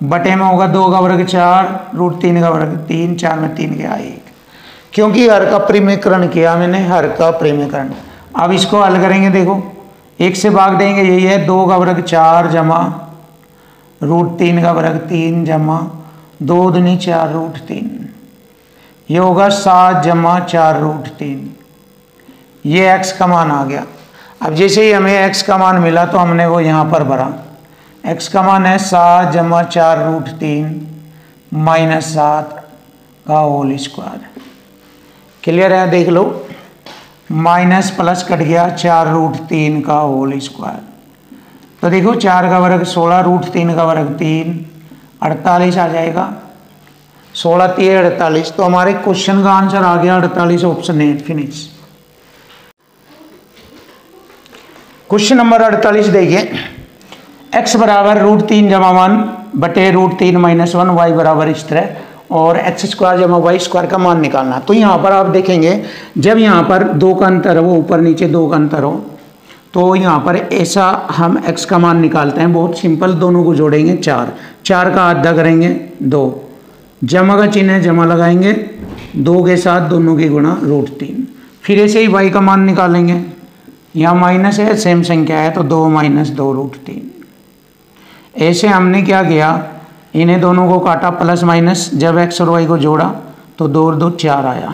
बटे में होगा 2 का वर्ग 4 √3 का वर्ग 3, 4 में 3 गया 1, क्योंकि हर का परिमीकरण किया मैंने, हर का परिमीकरण। अब इसको हल करेंगे, देखो 1 से भाग देंगे, यही है 2 का वर्ग 4 जमा √3 का वर्ग 3 जमा 2 दूनी 4√3, ये होगा 7 जमा 4√3। ये x का मान आ गया। अब जैसे ही हमें x का मान मिला तो हमने वो यहाँ पर भरा। x का मान है 7 जमा 4√3 माइनस 7 का होल स्क्वायर। क्लियर है, देख लो, माइनस प्लस कट गया, 4√3 का होल स्क्वायर। तो देखो 4 का वर्ग 16, √3 का वर्ग 3, 48 आ जाएगा। 16 3 48, तो हमारे क्वेश्चन का आंसर आ गया 48, option A. Finish. Question number 48 देखिए, x बराबर √3 जमा 1 बटे √3 माइनस 1, y बराबर इस तरह, और x² जमा y² का मान निकालना। तो यहाँ पर आप देखेंगे, जब यहाँ पर 2 का अंतर हो, ऊपर नीचे 2 का अंतर हो, तो यहाँ पर ऐसा हम x का मान निकालते हैं। बहुत सिंपल, दोनों को जोड़ेंगे 4, 4 का आधा करेंगे 2, जमा का चिन्ह है, जमा लगाएंगे, 2 के साथ दोनों की गुणा √3। फिर ऐसे ही y का मान निकालेंगे, यहाँ माइनस है, सेम संख्या है, तो 2 माइनस 2√3। ऐसे हमने क्या किया, इन्हें दोनों को काटा, प्लस माइनस, जब x और y को जोड़ा तो 2 और 2 4 आया।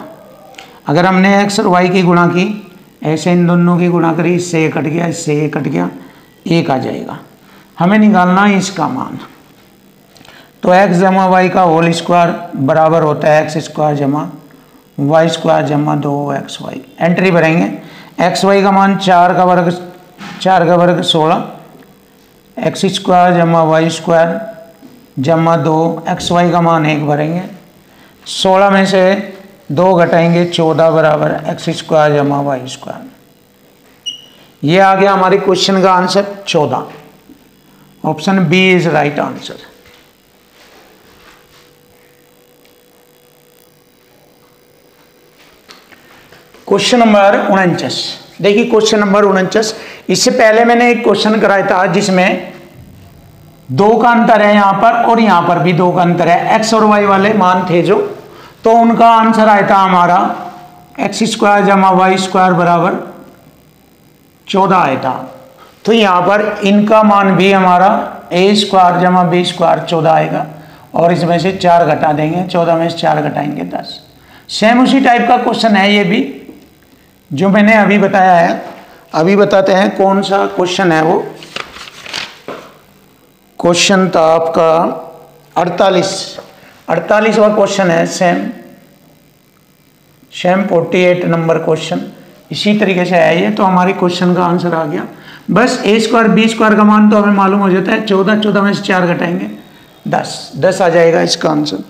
अगर हमने x और y की गुणा की, ऐसे इन दोनों की गुणा करी, इससे ये कट गया, इससे ये कट गया, 1 आ जाएगा। हमें निकालना है इसका मान। तो x जमा y का होल स्क्वायर बराबर होता है x² जमा y² जमा 2xy। एंट्री भरेंगे, xy का मान 4 का वर्ग 16, x² जमा y² जमा 2, xy का मान 1 भरेंगे, 16 में से 2 घटाएंगे 14 बराबर x² जमा y²। ये आ गया हमारे क्वेश्चन का answer 14। Option B is right answer. Question number 49 देखिए, क्वेश्चन नंबर 49, इससे पहले मैंने एक क्वेश्चन कराया था जिसमें 2 का अंतर है यहाँ पर, और यहाँ पर भी 2 का अंतर है। x और y वाले मान थे जो, तो उनका आंसर आया था हमारा x² जमा y² बराबर 14 आया था। तो यहाँ पर इनका मान भी हमारा a² जमा b² 14 आएगा, और इसमें से 4 घटा देंगे, 14 में से 4 घटाएंगे 10। सेम उसी टाइप का क्वेश्चन है ये भी, जो मैंने अभी बताया है। अभी बताते हैं कौन सा क्वेश्चन है वो। क्वेश्चन था आपका 48वां क्वेश्चन है, सेम 48 नंबर क्वेश्चन इसी तरीके से है ये। तो हमारे क्वेश्चन का आंसर आ गया। बस a² b² का मान तो हमें मालूम हो जाता है, 14, 14 में से 4 घटाएंगे 10 आ जाएगा इसका आंसर।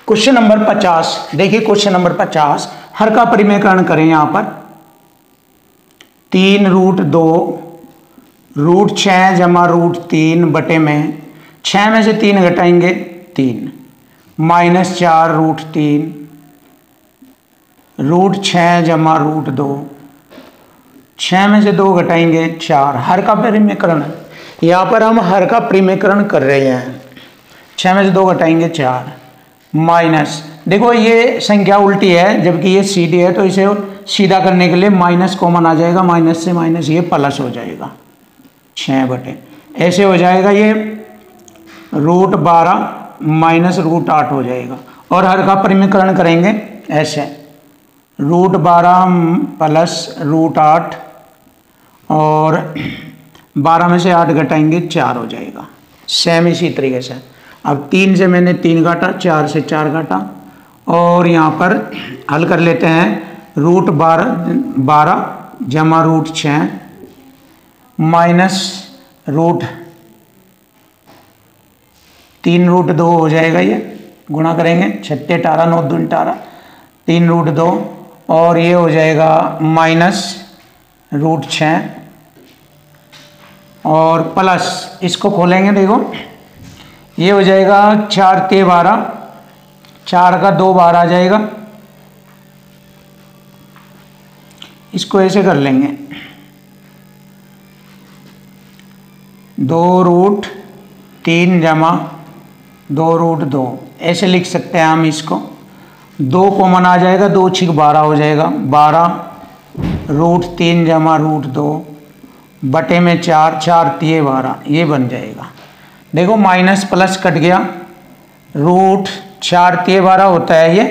क्वेश्चन नंबर 50 देखिए, क्वेश्चन नंबर 50, हर का परिमीकरण करें। यहाँ पर 3√2 √6 जमा √3 बटे में 6 में से 3 घटाएंगे 3 -4√3 √6 जमा √2 6 में से 2 घटाएंगे 4। हर का परिमेकरण है, यहाँ पर हम हर का परिमेकरण कर रहे हैं। 6 में से 2 घटाएंगे 4 माइनस, देखो ये संख्या उल्टी है जबकि ये सीधी है, तो इसे सीधा करने के लिए माइनस कॉमन आ जाएगा, माइनस से माइनस ये प्लस हो जाएगा 6 बटे, ऐसे हो जाएगा ये √12 माइनस √8 हो जाएगा। और हर का परिमेकरण करेंगे ऐसे √12 प्लस √8 और 12 में से 8 घटाएंगे 4 हो जाएगा। सेम इसी तरीके से अब 3 से मैंने 3 काटा, 4 से 4 काटा और यहाँ पर हल कर लेते हैं। √12 जमा √6 माइनस √3√2 हो जाएगा, ये गुणा करेंगे 6 18 9 2 18 3√2 और ये हो जाएगा माइनस √6 और प्लस, इसको खोलेंगे देखो ये हो जाएगा 4 3 12, 4 का 2 बार आ जाएगा, इसको ऐसे कर लेंगे 2√3 जमा 2√2 ऐसे लिख सकते हैं हम इसको। 2 कॉमन आ जाएगा, 2 6 12 हो जाएगा, 12√3 जमा √2 बटे में 4 4 3 12 ये बन जाएगा। देखो माइनस प्लस कट गया, √4 3 12 होता है ये,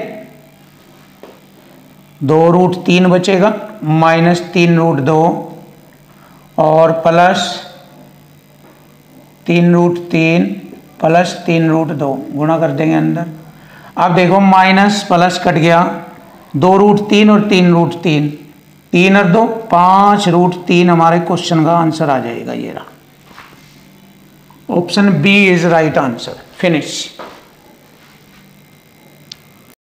2√3 बचेगा माइनस 3√2 और प्लस 3√3 प्लस 3√2 गुणा कर देंगे अंदर। अब देखो माइनस प्लस कट गया, 2√3 और 3√3, 3 और 2 5√3 हमारे क्वेश्चन का आंसर आ जाएगा। ये रहा option B is right answer. Finish.